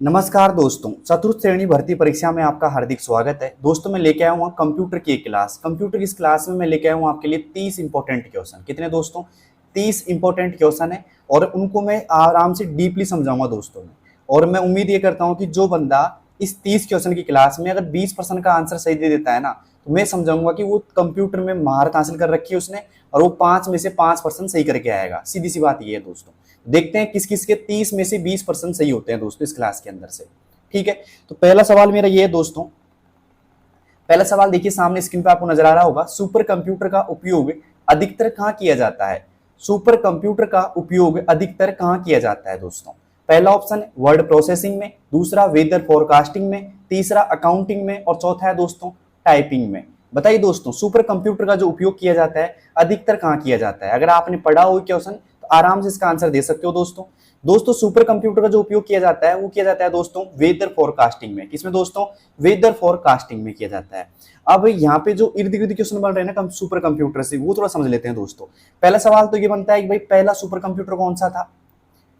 नमस्कार दोस्तों, चतुर्थ श्रेणी भर्ती परीक्षा में आपका हार्दिक स्वागत है। दोस्तों मैं लेके आया हूँ कंप्यूटर की एक क्लास। कंप्यूटर की इस क्लास में मैं लेके आया हूँ आपके लिए 30 इंपॉर्टेंट क्वेश्चन। कितने दोस्तों? 30 इंपॉर्टेंट क्वेश्चन है और उनको मैं आराम से डीपली समझाऊंगा दोस्तों में। और मैं उम्मीद ये करता हूँ कि जो बंदा इस 30 क्वेश्चन की क्लास में अगर 20% का आंसर सही दे देता है ना, तो मैं समझाऊंगा कि वो कंप्यूटर में महारत हासिल कर रखी है उसने और वो 5 में से 5% सही करके आएगा। सीधी सी बात ये है दोस्तों। देखते हैं किस किस के 30 में से 20% सही होते हैं दोस्तों इस क्लास के अंदर से। ठीक है, तो पहला सवाल मेरा ये है दोस्तों। पहला सवाल देखिए, सामने स्क्रीन पे आपको नजर आ रहा होगा। सुपर कंप्यूटर का उपयोग अधिकतर कहां किया जाता है? सुपर कंप्यूटर का उपयोग अधिकतर कहां किया जाता है दोस्तों? पहला ऑप्शन है वर्ड प्रोसेसिंग में, दूसरा वेदर फोरकास्टिंग में, तीसरा अकाउंटिंग में और चौथा है दोस्तों टाइपिंग में। बताइए दोस्तों, सुपर कंप्यूटर का जो उपयोग किया जाता है अधिकतर कहां किया जाता है? अगर आपने पढ़ा हो क्वेश्चन तो आराम से इसका आंसर दे सकते हो दोस्तों। दोस्तों सुपर कंप्यूटर का जो उपयोग किया जाता है वो किया जाता है दोस्तों वेदर फोरकास्टिंग में। किसमें दोस्तों? वेदर फोरकास्टिंग में किया जाता है। अब यहाँ पे जो इर्द गिर्द क्वेश्चन बन रहे हैं ना सुपर कंप्यूटर से, वो थोड़ा समझ लेते हैं दोस्तों। पहला सवाल तो ये बनता है कि भाई पहला सुपर कंप्यूटर कौन सा था?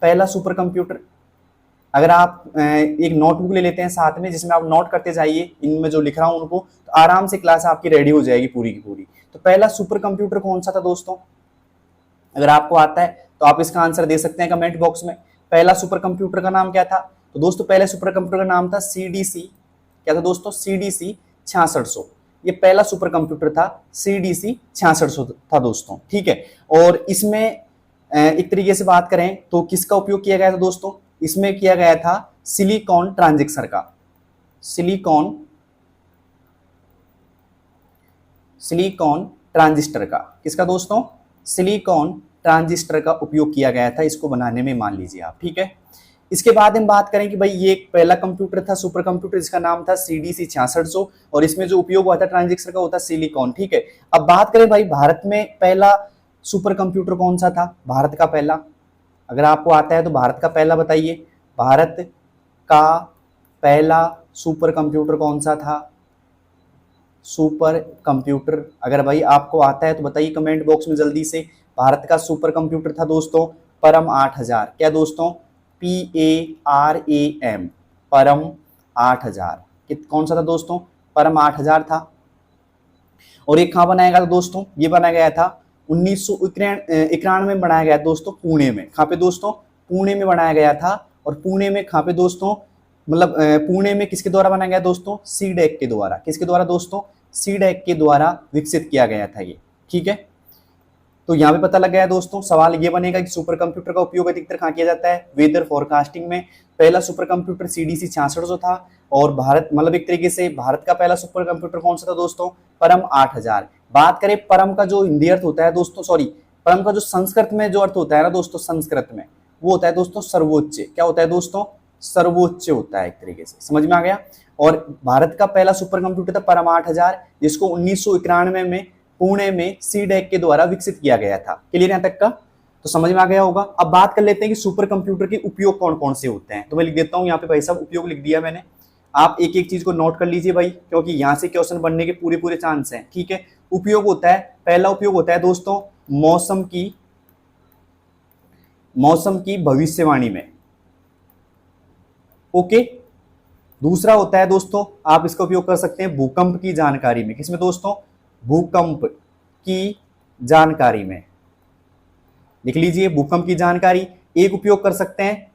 पहला सुपर कंप्यूटर, अगर आप एक नोटबुक ले लेते हैं साथ में जिसमें आप नोट करते जाइए इनमें जो लिख रहा हूं उनको, तो आराम से क्लास आपकी रेडी हो जाएगी पूरी की पूरी। तो पहला सुपर कंप्यूटर कौन सा था दोस्तों? अगर आपको आता है तो आप इसका आंसर दे सकते हैं कमेंट बॉक्स में। पहला सुपर कंप्यूटर का नाम क्या था? तो दोस्तों पहले सुपर कंप्यूटर का नाम था सीडीसी। क्या था दोस्तों? सीडीसी 6600। ये पहला सुपर कंप्यूटर था, सीडीसी 6600 था दोस्तों। ठीक है, और इसमें एक तरीके से बात करें तो किसका उपयोग किया गया था दोस्तों? इसमें किया गया था सिलिकॉन ट्रांजिस्टर का। सिलिकॉन ट्रांजिस्टर का। किसका दोस्तों? सिलिकॉन ट्रांजिस्टर का उपयोग किया गया था इसको बनाने में, मान लीजिए आप। ठीक है, इसके बाद हम बात करें कि भाई ये एक पहला कंप्यूटर था सुपर कंप्यूटर जिसका नाम था सीडीसी 6600 और इसमें जो उपयोग हुआ था ट्रांजिस्टर का होता सिलिकॉन। ठीक है, अब बात करें भाई भारत में पहला सुपर कंप्यूटर कौन सा था? भारत का पहला, अगर आपको आता है तो भारत का पहला बताइए। भारत का पहला सुपर कंप्यूटर कौन सा था? सुपर कंप्यूटर अगर भाई आपको आता है तो बताइए कमेंट बॉक्स में जल्दी से। भारत का सुपर कंप्यूटर था दोस्तों परम 8000। क्या दोस्तों? PARAM, परम 8000। कौन सा था दोस्तों? परम 8000 था। और ये कहाँ बनाया गया था दोस्तों? ये बनाया गया था 1991 में बनाया गया दोस्तों पुणे में। कहाँ पे दोस्तों? पुणे में बनाया गया था। और पुणे में कहाँ पे दोस्तों? मतलब पुणे में किसके द्वारा बनाया गया दोस्तों? सीडैक के द्वारा। किसके द्वारा दोस्तों? सीडैक के द्वारा विकसित किया गया था ये। ठीक है, तो यहाँ पे पता लग गया दोस्तों। सवाल ये बनेगा कि सुपर कंप्यूटर का उपयोग अधिकतर कहाँ किया जाता है? वेदर फोरकास्टिंग में। पहला सुपर कंप्यूटर सीडीसी 6600 था और भारत मतलब एक तरीके से भारत का पहला सुपर कंप्यूटर कौन सा था दोस्तों? परम 8000। बात करें परम का जो हिंदी अर्थ होता है दोस्तों, सॉरी परम का जो संस्कृत में जो अर्थ होता है ना दोस्तों, संस्कृत में वो होता है दोस्तों सर्वोच्च। क्या होता है दोस्तों? सर्वोच्च होता है एक तरीके से। समझ में आ गया? और भारत का पहला सुपर कंप्यूटर था परम 8000 जिसको 1991 में पुणे में सीडैक के द्वारा विकसित किया गया था। क्लियर यहां तक का? तो समझ में आ गया होगा। अब बात कर लेते हैं कि सुपर कंप्यूटर के उपयोग कौन कौन से होते हैं। तो मैं लिख देता हूं यहाँ पे भाई साहब, उपयोग लिख दिया मैंने। आप एक एक चीज को नोट कर लीजिए भाई, क्योंकि यहां से क्वेश्चन बनने के पूरे पूरे चांस हैं। ठीक है, उपयोग होता है, पहला उपयोग होता है दोस्तों मौसम की भविष्यवाणी में। ओके, दूसरा होता है दोस्तों आप इसका उपयोग कर सकते हैं भूकंप की जानकारी में। किसमें दोस्तों? भूकंप की जानकारी में। लिख लीजिए भूकंप की जानकारी। एक उपयोग कर सकते हैं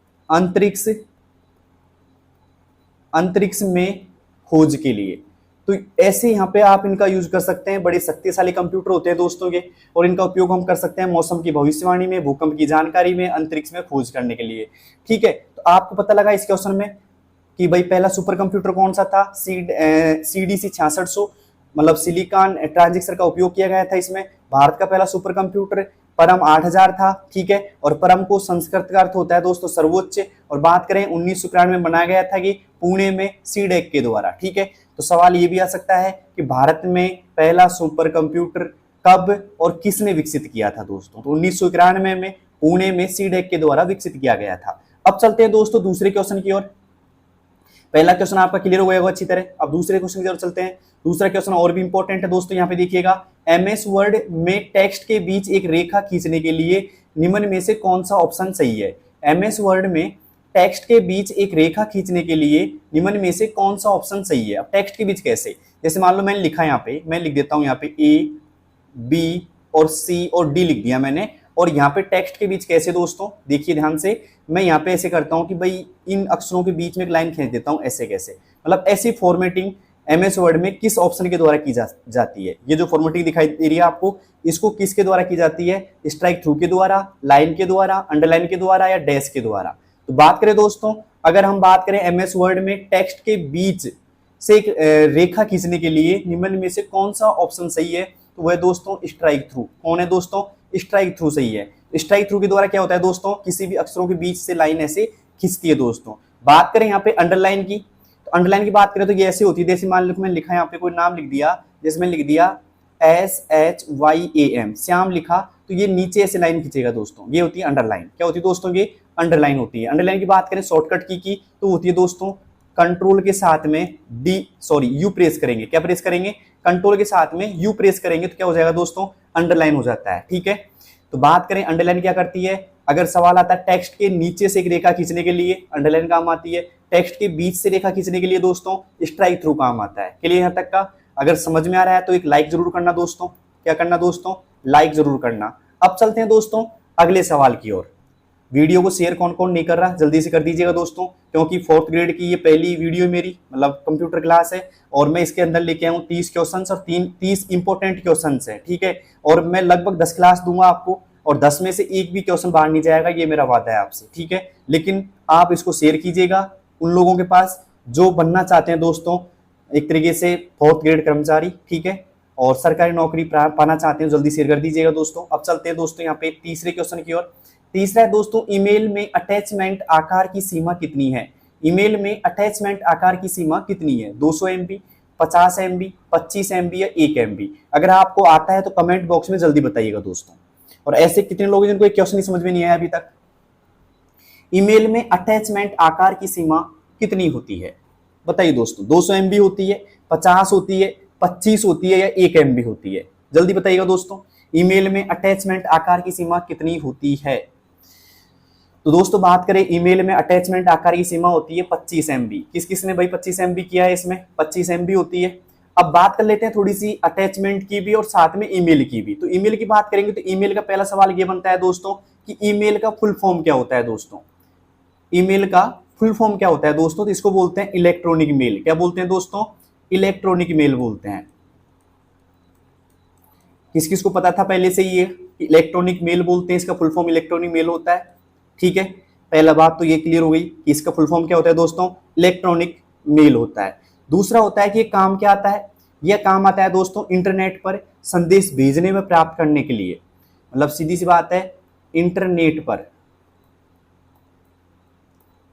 अंतरिक्ष में खोज के लिए। तो ऐसे यहां पे आप इनका यूज कर सकते हैं। बड़े शक्तिशाली कंप्यूटर होते हैं दोस्तों ये, और इनका उपयोग हम कर सकते हैं मौसम की भविष्यवाणी में, भूकंप की जानकारी में, अंतरिक्ष में खोज करने के लिए। ठीक है, तो आपको पता लगा इस क्वेश्चन में कि भाई पहला सुपर कंप्यूटर कौन सा था? सीडीसी 6600 मतलब सिलिकॉन ट्रांजिस्टर का उपयोग किया गया था इसमें। भारत का पहला सुपर कंप्यूटर परम 8000 था। ठीक है, और परम को संस्कृत का अर्थ होता है दोस्तों सर्वोच्च। और बात करें 1991 में बनाया गया था कि पुणे में सीडैक के द्वारा। ठीक है, तो सवाल ये भी आ सकता है कि भारत में पहला सुपर कंप्यूटर कब और किसने विकसित किया था दोस्तों? तो 1991 में पुणे में सीडैक के द्वारा विकसित किया गया था। अब चलते हैं दोस्तों दूसरे क्वेश्चन की ओर। पहला क्वेश्चन आपका क्लियर हो गया होगा अच्छी तरह। अब दूसरे क्वेश्चन की ओर चलते हैं। दूसरा क्वेश्चन और भी इंपॉर्टेंट है दोस्तों, यहाँ पे देखिएगा। एमएस वर्ड में टेक्स्ट के बीच एक रेखा खींचने के लिए निम्न में से कौन सा ऑप्शन सही है? एमएस वर्ड में टेक्स्ट के बीच एक रेखा खींचने के लिए निम्न में से कौन सा ऑप्शन सही है। अब टेक्स्ट के बीच कैसे, जैसे मान लो मैंने लिखा यहाँ पे, मैं लिख देता हूँ यहाँ पे ए बी और सी और डी लिख दिया मैंने, और यहाँ पे टेक्स्ट के बीच कैसे दोस्तों, देखिए ध्यान से, मैं यहाँ पे ऐसे करता हूँ कि भाई इन अक्षरों के बीच में एक लाइन खींच देता हूँ, ऐसे कैसे, मतलब ऐसी फॉर्मेटिंग एमएस वर्ड में किस ऑप्शन के द्वारा की जाती है। ये जो फॉर्मेटिंग दिखाई दे रही है आपको, इसको किसके द्वारा की जाती है, स्ट्राइक थ्रू के द्वारा, लाइन के द्वारा, अंडरलाइन के द्वारा या डैश के द्वारा। तो बात करें दोस्तों, अगर हम बात करें एमएस वर्ड में टेक्स्ट के बीच से एक रेखा खींचने के लिए निम्न में से कौन सा ऑप्शन सही है, तो वह दोस्तों स्ट्राइक थ्रू। कौन है दोस्तों, स्ट्राइक थ्रू सही है। स्ट्राइक थ्रू के द्वारा क्या होता है दोस्तों, किसी भी अक्षरों के बीच से लाइन ऐसे खींचती है दोस्तों। बात करें यहाँ पे अंडरलाइन की, तो अंडरलाइन की बात करें तो ये ऐसे होती है, जैसे मान लो मैंने लिखा यहाँ पे कोई नाम लिख दिया, जैसे मैंने लिख दिया SHYAM, श्याम लिखा, तो ये नीचे ऐसे लाइन खींचेगा दोस्तों, ये होती है अंडरलाइन। क्या होती है दोस्तों, ये अंडरलाइन होती है। अंडरलाइन की बात करें शॉर्टकट की तो होती है दोस्तों कंट्रोल के साथ में यू प्रेस करेंगे। क्या प्रेस करेंगे, कंट्रोल के साथ में यू प्रेस करेंगे तो क्या हो जाएगा दोस्तों, अंडरलाइन हो जाता है। ठीक है, तो बात करें अंडरलाइन क्या करती है, अगर सवाल आता है टेक्स्ट के नीचे से एक रेखा खींचने के लिए अंडरलाइन काम आती है, टेक्स्ट के बीच से रेखा खींचने के लिए दोस्तों स्ट्राइक थ्रू काम आता है। क्लियर यहाँ तक का, अगर समझ में आ रहा है तो एक लाइक जरूर करना दोस्तों। क्या करना दोस्तों, लाइक जरूर करना। अब चलते हैं दोस्तों अगले सवाल की ओर। वीडियो को शेयर कौन कौन नहीं कर रहा जल्दी से कर दीजिएगा दोस्तों, क्योंकि 4th ग्रेड की ये पहली वीडियो मेरी मतलब कंप्यूटर क्लास है, और मैं इसके अंदर लेके आया हूँ 30 क्वेश्चन और 30 इंपॉर्टेंट क्वेश्चन है। ठीक है, और मैं लगभग 10 क्लास दूंगा आपको, और 10 में से एक भी क्वेश्चन बाहर नहीं जाएगा, ये मेरा वादा है आपसे। ठीक है, लेकिन आप इसको शेयर कीजिएगा उन लोगों के पास जो बनना चाहते हैं दोस्तों एक तरीके से 4th ग्रेड कर्मचारी। ठीक है, और सरकारी नौकरी पाना चाहते हैं, जल्दी शेयर कर दीजिएगा दोस्तों। अब चलते हैं दोस्तों यहाँ पे तीसरे क्वेश्चन की ओर। तीसरा है दोस्तों, ईमेल में अटैचमेंट आकार की सीमा कितनी है। ईमेल में अटैचमेंट आकार की सीमा कितनी है, 200 MB, 50 MB, 25 MB या 1 MB। अगर आपको आता है तो कमेंट बॉक्स में जल्दी बताइएगा दोस्तों। और ऐसे कितने लोग जिनको एक क्वेश्चन नहीं समझ में नहीं आया अभी तक। ईमेल में अटैचमेंट आकार की सीमा कितनी होती है, बताइए दोस्तों। 200 MB होती है, 50 होती है, 25 होती है या 1 MB होती है, जल्दी बताइएगा दोस्तों। ईमेल में अटैचमेंट आकार की सीमा कितनी होती है। तो दोस्तों बात करें ईमेल में अटैचमेंट आकार की सीमा होती है 25 MB। किस किस ने भाई 25 MB किया है, इसमें 25 MB होती है। अब बात कर लेते हैं थोड़ी सी अटैचमेंट की भी और साथ में ईमेल की भी। तो ईमेल की बात करेंगे तो ईमेल का पहला सवाल ये बनता है दोस्तों कि ईमेल का फुल फॉर्म क्या होता है दोस्तों। ईमेल का फुल फॉर्म क्या होता है दोस्तों, तो इसको बोलते हैं इलेक्ट्रॉनिक मेल। क्या बोलते हैं दोस्तों, इलेक्ट्रॉनिक मेल बोलते हैं। किस किस को पता था पहले से ये इलेक्ट्रॉनिक मेल बोलते हैं, इसका फुल फॉर्म इलेक्ट्रॉनिक मेल होता है। ठीक है, पहला बात तो ये क्लियर हो गई कि इसका फुल फॉर्म क्या होता है दोस्तों, इलेक्ट्रॉनिक मेल होता है। दूसरा होता है कि ये काम क्या आता है, यह काम आता है दोस्तों इंटरनेट पर संदेश भेजने में प्राप्त करने के लिए। मतलब सीधी सी बात है, इंटरनेट पर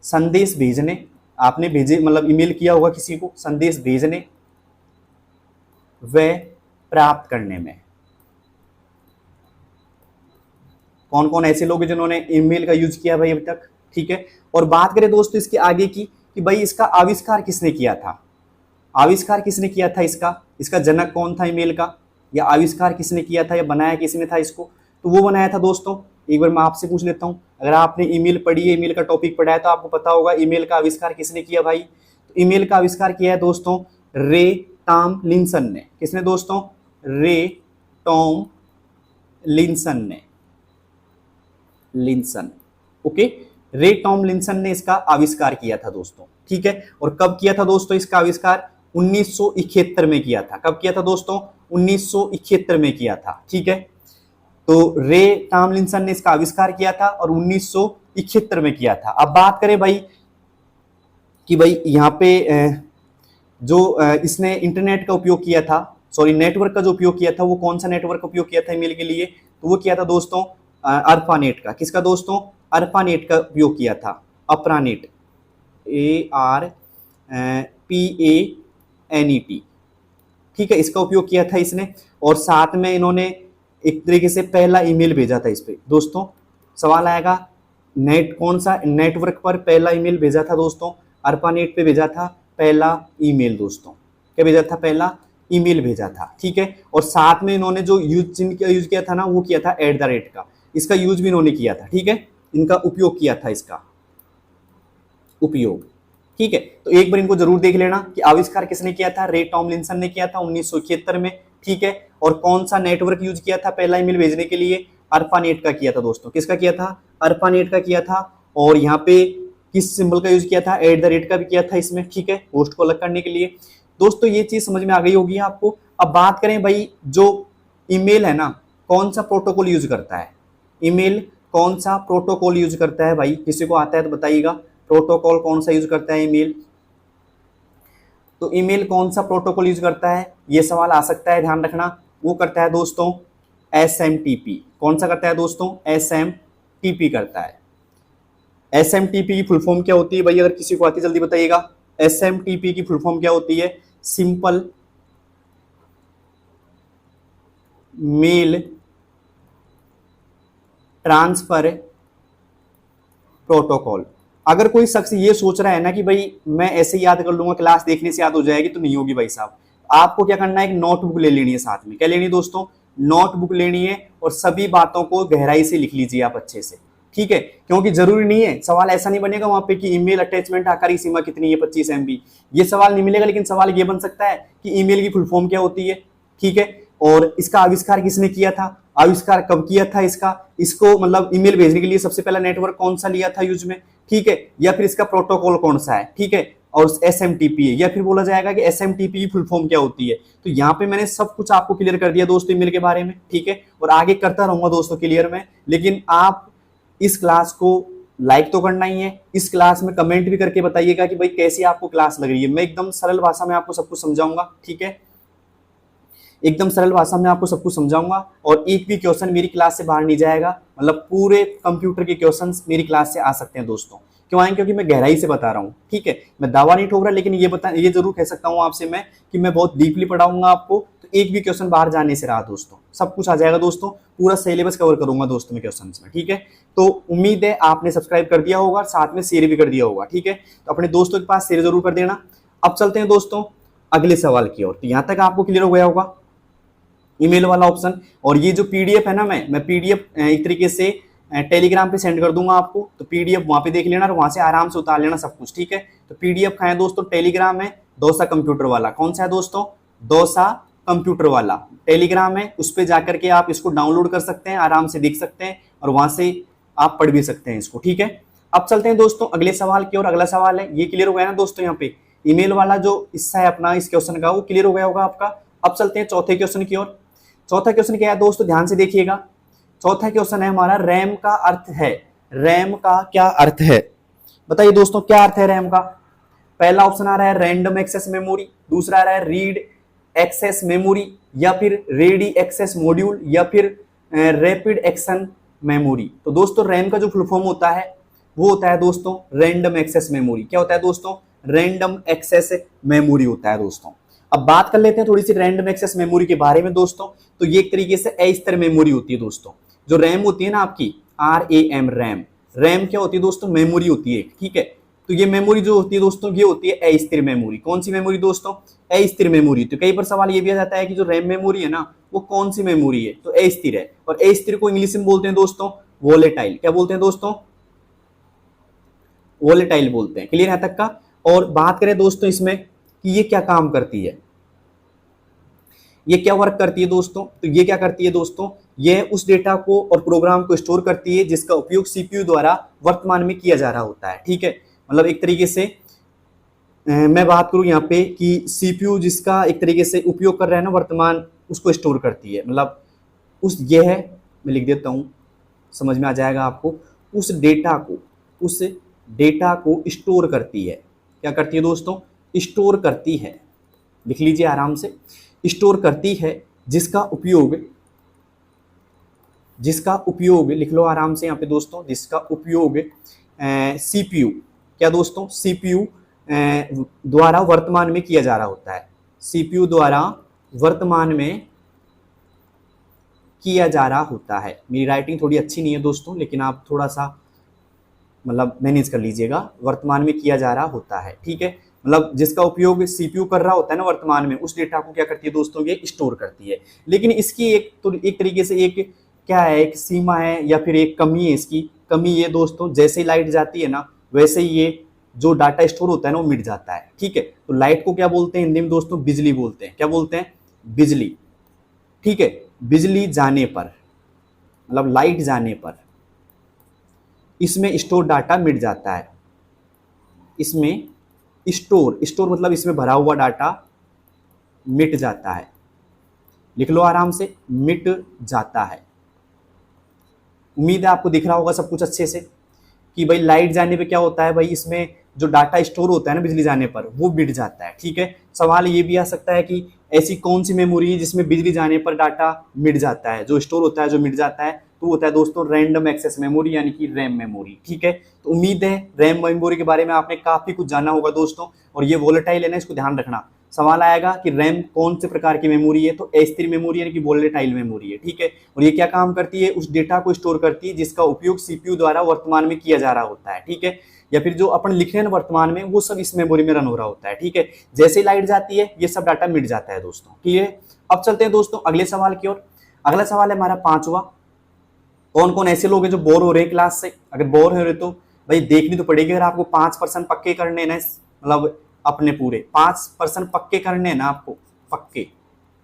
संदेश भेजने, आपने भेजे मतलब ईमेल किया होगा किसी को, संदेश भेजने व प्राप्त करने में। कौन कौन ऐसे लोग हैं जिन्होंने ईमेल का यूज किया भाई अभी तक। ठीक है, और बात करें दोस्तों इसके आगे की कि भाई इसका आविष्कार किसने किया था। आविष्कार किसने किया था इसका जनक कौन था ईमेल का, या आविष्कार किसने किया था या बनाया किसने था इसको, तो वो बनाया था दोस्तों। एक बार मैं आपसे पूछ लेता हूँ, अगर आपने ईमेल पढ़ी है, ईमेल का टॉपिक पढ़ा है तो आपको पता होगा ईमेल का आविष्कार किसने किया भाई। तो ईमेल का आविष्कार किया है दोस्तों रे टॉमलिंसन ने। किसने दोस्तों, रे टॉमलिंसन ने, लिंसन। ओके, रे टॉमलिंसन ने इसका आविष्कार किया था दोस्तों। ठीक है, और कब किया था दोस्तों इसका आविष्कार, 1971 में किया था। कब किया था दोस्तों, 1971 में किया था। ठीक है, तो रे टॉमलिंसन ने इसका आविष्कार किया था और 1971 में किया था। अब बात करें भाई कि भाई यहाँ पे जो इसने इंटरनेट का उपयोग किया था, सॉरी नेटवर्क का जो उपयोग किया था, वो कौन सा नेटवर्क का उपयोग किया था ईमेल के लिए, तो वो किया था दोस्तों ARPANET का। किसका दोस्तों, ARPANET का उपयोग किया था। ARPANET, ARPANET। ठीक है, इसका उपयोग किया था इसने, और साथ में इन्होंने एक तरीके से पहला ईमेल भेजा था इस पे दोस्तों। सवाल आएगा कौन सा नेटवर्क पर पहला ईमेल भेजा था दोस्तों, ARPANET पे भेजा था पहला ईमेल दोस्तों। क्या भेजा था, पहला ईमेल भेजा था। ठीक है, और साथ में इन्होंने जो यूज किया था ना, वो किया था @ का। इसका यूज भी इन्होंने किया था। ठीक है, इनका उपयोग किया था इसका। उपयोग। ठीक है, तो एक बार इनको जरूर देख लेना कि आविष्कार किसने किया था, रे टॉमलिंसन ने किया था 1971 में। ठीक है, और कौन सा नेटवर्क यूज किया था पहला ईमेल भेजने के लिए, अर्पानेट का किया था दोस्तों। किसका किया था, अर्पानेट का किया था। और यहाँ पे किस सिंबल का यूज किया था, @ का भी किया था इसमें। ठीक है, पोस्ट को अलग करने के लिए। दोस्तों ये चीज समझ में आ गई होगी आपको। अब बात करें भाई, जो ईमेल है ना, कौन सा प्रोटोकॉल यूज करता है, ईमेल कौन सा प्रोटोकॉल यूज करता है भाई, किसी को आता है तो बताइएगा, प्रोटोकॉल कौन सा यूज करता है ईमेल। तो ईमेल कौन सा प्रोटोकॉल यूज करता है, ये सवाल आ सकता है, ध्यान रखना। वो करता है दोस्तों SMTP। कौन सा करता है दोस्तों, SMTP करता है। SMTP की फुल फॉर्म क्या होती है भाई, अगर किसी को आती है जल्दी बताइएगा। SMTP की फुल फॉर्म क्या होती है, सिंपल मेल ट्रांसफर प्रोटोकॉल। अगर कोई शख्स ये सोच रहा है ना कि भाई मैं ऐसे याद कर लूंगा, क्लास देखने से याद हो जाएगी, तो नहीं होगी भाई साहब। आपको क्या करना है, एक नोटबुक ले लेनी है साथ में। क्या लेनी है दोस्तों, नोटबुक लेनी है, और सभी बातों को गहराई से लिख लीजिए आप अच्छे से। ठीक है, क्योंकि जरूरी नहीं है, सवाल ऐसा नहीं बनेगा वहां पे कि ईमेल अटैचमेंट आकार की सीमा कितनी है, 25 MB। ये सवाल नहीं मिलेगा, लेकिन सवाल ये बन सकता है कि ईमेल की फुल फॉर्म क्या होती है। ठीक है, और इसका आविष्कार किसने किया था, आविष्कार कब किया था इसको मतलब ईमेल भेजने के लिए सबसे पहला नेटवर्क कौन सा लिया था यूज में। ठीक है, या फिर इसका प्रोटोकॉल कौन सा है। ठीक है, और SMTP है, या फिर बोला जाएगा कि SMTP की फुल फॉर्म क्या होती है। तो यहाँ पे मैंने सब कुछ आपको क्लियर कर दिया दोस्तों ईमेल के बारे में। ठीक है, और आगे करता रहूंगा दोस्तों क्लियर में। लेकिन आप इस क्लास को लाइक तो करना ही है, इस क्लास में कमेंट भी करके बताइएगा कि भाई कैसी आपको क्लास लग रही है। मैं एकदम सरल भाषा में आपको सब कुछ समझाऊंगा। ठीक है, एकदम सरल भाषा में आपको सब कुछ समझाऊंगा, और एक भी क्वेश्चन मेरी क्लास से बाहर नहीं जाएगा। मतलब पूरे कंप्यूटर के क्वेश्चंस मेरी क्लास से आ सकते हैं दोस्तों। क्यों आएंगे, क्योंकि मैं गहराई से बता रहा हूँ। ठीक है, मैं दावा नहीं ठोक रहा, लेकिन ये जरूर कह सकता हूँ आपसे मैं कि मैं बहुत डीपली पढ़ाऊंगा आपको। तो एक भी क्वेश्चन बाहर जाने से रहा दोस्तों, सब कुछ आ जाएगा दोस्तों, पूरा सिलेबस कवर करूंगा दोस्तों में क्वेश्चन में। ठीक है, तो उम्मीद है आपने सब्सक्राइब कर दिया होगा, साथ में शेयर भी कर दिया होगा। ठीक है, तो अपने दोस्तों के पास शेयर जरूर कर देना। अब चलते हैं दोस्तों अगले सवाल की ओर। तो यहां तक आपको क्लियर हो गया होगा ईमेल वाला ऑप्शन। और ये जो PDF है ना, मैं PDF एक तरीके से टेलीग्राम पे सेंड कर दूंगा आपको। तो PDF वहां पे देख लेना, और वहां से आराम से उतार लेना सब कुछ। ठीक है, तो PDF कहाँ है दोस्तों, टेलीग्राम है, दोसा कंप्यूटर वाला। कौन सा है दोस्तों, दोसा कंप्यूटर वाला टेलीग्राम है। उस पर जाकर के आप इसको डाउनलोड कर सकते हैं, आराम से देख सकते हैं, और वहां से आप पढ़ भी सकते हैं इसको। ठीक है, अब चलते हैं दोस्तों अगले सवाल की ओर। अगला सवाल है, ये क्लियर हो गया ना दोस्तों, यहाँ पे ईमेल वाला जो हिस्सा है अपना इस क्वेश्चन का, वो क्लियर हो गया होगा आपका। अब चलते हैं चौथे क्वेश्चन की ओर। चौथा क्वेश्चन क्या है दोस्तों, ध्यान से देखिएगा। चौथा क्वेश्चन है हमारा, रैम का अर्थ है। रैम का क्या अर्थ है, बताइए दोस्तों, क्या अर्थ है रैम का। पहला ऑप्शन आ रहा है रैंडम एक्सेस मेमोरी, दूसरा आ रहा है रीड एक्सेस मेमोरी, या फिर रेडी एक्सेस मॉड्यूल, या फिर रैपिड एक्शन मेमोरी। तो दोस्तों रैम का जो फुल फॉर्म होता है वो होता है दोस्तों रैंडम एक्सेस मेमोरी। क्या होता है दोस्तों, रैंडम एक्सेस मेमोरी होता है दोस्तों। अब बात कर लेते हैं थोड़ी सी रैंडम एक्सेस मेमोरी के बारे में दोस्तों। तो ये एक तरीके से अस्थिर मेमोरी होती है दोस्तों। जो रैम होती है ना आपकी, RAM रैम, रैम क्या होती है दोस्तों, मेमोरी होती है। ठीक है, तो ये मेमोरी जो होती है दोस्तों, ये होती है अस्थिर मेमोरी। कौन सी मेमोरी दोस्तों, अस्थिर मेमोरी। तो कई बार सवाल ये भी आ जाता है कि जो रैम मेमोरी है ना, वो कौन सी मेमोरी है, तो अस्थिर है। और अस्थिर को इंग्लिश में बोलते हैं दोस्तों वोलेटाइल। क्या बोलते हैं दोस्तों, वोलेटाइल बोलते हैं। क्लियर है तक का। और बात करें दोस्तों इसमें कि ये क्या काम करती है, ये क्या वर्क करती है दोस्तों, तो ये क्या करती है दोस्तों, ये उस डेटा को और प्रोग्राम को स्टोर करती है जिसका उपयोग CPU द्वारा वर्तमान में किया जा रहा होता है। ठीक है, मतलब एक तरीके से मैं बात करूं यहाँ पे कि CPU जिसका एक तरीके से उपयोग कर रहा है ना वर्तमान, उसको स्टोर करती है। मतलब ये है, मैं लिख देता हूँ, समझ में आ जाएगा आपको। उस डेटा को स्टोर करती है। क्या करती है दोस्तों, स्टोर करती है। लिख लीजिए आराम से, स्टोर करती है, जिसका उपयोग लिख लो आराम से यहाँ पे दोस्तों, जिसका उपयोग CPU, क्या दोस्तों, CPU द्वारा वर्तमान में किया जा रहा होता है। CPU द्वारा वर्तमान में किया जा रहा होता है। मेरी राइटिंग थोड़ी अच्छी नहीं है दोस्तों, लेकिन आप थोड़ा सा मतलब मैनेज कर लीजिएगा। वर्तमान में किया जा रहा होता है। ठीक है, मतलब जिसका उपयोग CPU कर रहा होता है ना वर्तमान में, उस डेटा को क्या करती है दोस्तों, ये स्टोर करती है। लेकिन इसकी एक तरीके से एक क्या है, एक सीमा है या फिर एक कमी है। इसकी कमी ये दोस्तों, जैसे ही लाइट जाती है ना, वैसे ही ये जो डाटा स्टोर होता है ना वो मिट जाता है। ठीक है, तो लाइट को क्या बोलते हैं हिंदी में दोस्तों? बिजली बोलते हैं। क्या बोलते हैं? बिजली। ठीक है, बिजली जाने पर मतलब लाइट जाने पर इसमें स्टोर डाटा मिट जाता है। इसमें स्टोर मतलब इसमें भरा हुआ डाटा मिट जाता है। लिख लो आराम से, मिट जाता है। उम्मीद है आपको दिख रहा होगा सब कुछ अच्छे से कि भाई लाइट जाने पे क्या होता है भाई, इसमें जो डाटा स्टोर होता है ना बिजली जाने पर वो मिट जाता है। ठीक है, सवाल ये भी आ सकता है कि ऐसी कौन सी मेमोरी है जिसमें बिजली जाने पर डाटा मिट जाता है, जो स्टोर होता है जो मिट जाता है, तो होता है दोस्तों रैंडम एक्सेस मेमोरी यानी कि रैम मेमोरी। ठीक है, तो उम्मीद है रैम मेमोरी के बारे में आपने काफी कुछ जाना होगा दोस्तों, और ये वोलेटाइल है ना, इसको ध्यान रखना। सवाल आएगा कि रैम कौन से प्रकार की मेमोरी है, तो अस्थिर मेमोरी यानी कि वोलेटाइल मेमोरी है। ठीक है, और ये क्या काम करती है? उस डेटा को स्टोर करती है जिसका उपयोग सीपीयू द्वारा वर्तमान में किया जा रहा होता है। ठीक है, या फिर जो अपन लिख रहे हैं वर्तमान में वो सब इस मेमोरी में रन हो रहा होता है। ठीक है, जैसे ही लाइट जाती है ये सब डाटा मिट जाता है दोस्तों। ठीक है, अब चलते हैं दोस्तों अगले सवाल की ओर। अगला सवाल है हमारा 5वां। कौन कौन ऐसे लोग हैं जो बोर हो रहे हैं क्लास से? अगर बोर हो रहे तो भाई देखनी तो पड़ेगी। अगर आपको 5% पक्के करने हैं ना, मतलब अपने पूरे 5% पक्के करने हैं ना आपको, पक्के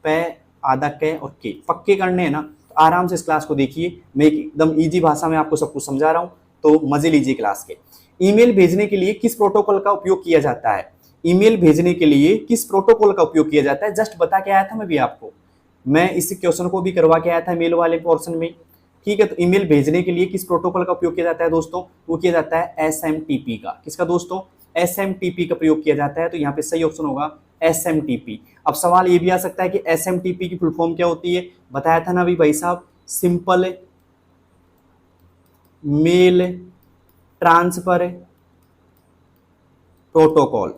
पे आधा के और के पक्के करने हैं ना, तो आराम से इस क्लास को देखिए। मैं एकदम इजी भाषा में आपको सब कुछ समझा रहा हूँ, तो मजे लीजिए क्लास के। ईमेल भेजने के लिए किस प्रोटोकॉल का उपयोग किया जाता है? ईमेल भेजने के लिए किस प्रोटोकॉल का उपयोग किया जाता है? जस्ट बता के आया था मैं भी आपको, मैं इस क्वेश्चन को भी करवा के आया था मेल वाले पोर्शन में। ठीक है, तो ईमेल भेजने के लिए किस प्रोटोकॉल का उपयोग किया जाता है दोस्तों? वो किया जाता है SMTP का। किसका दोस्तों? SMTP का प्रयोग किया जाता है। तो यहाँ पे सही ऑप्शन होगा SMTP। अब सवाल ये भी आ सकता है कि SMTP की फुल फॉर्म क्या होती है? बताया था ना अभी भाई साहब, सिंपल मेल ट्रांसफर प्रोटोकॉल।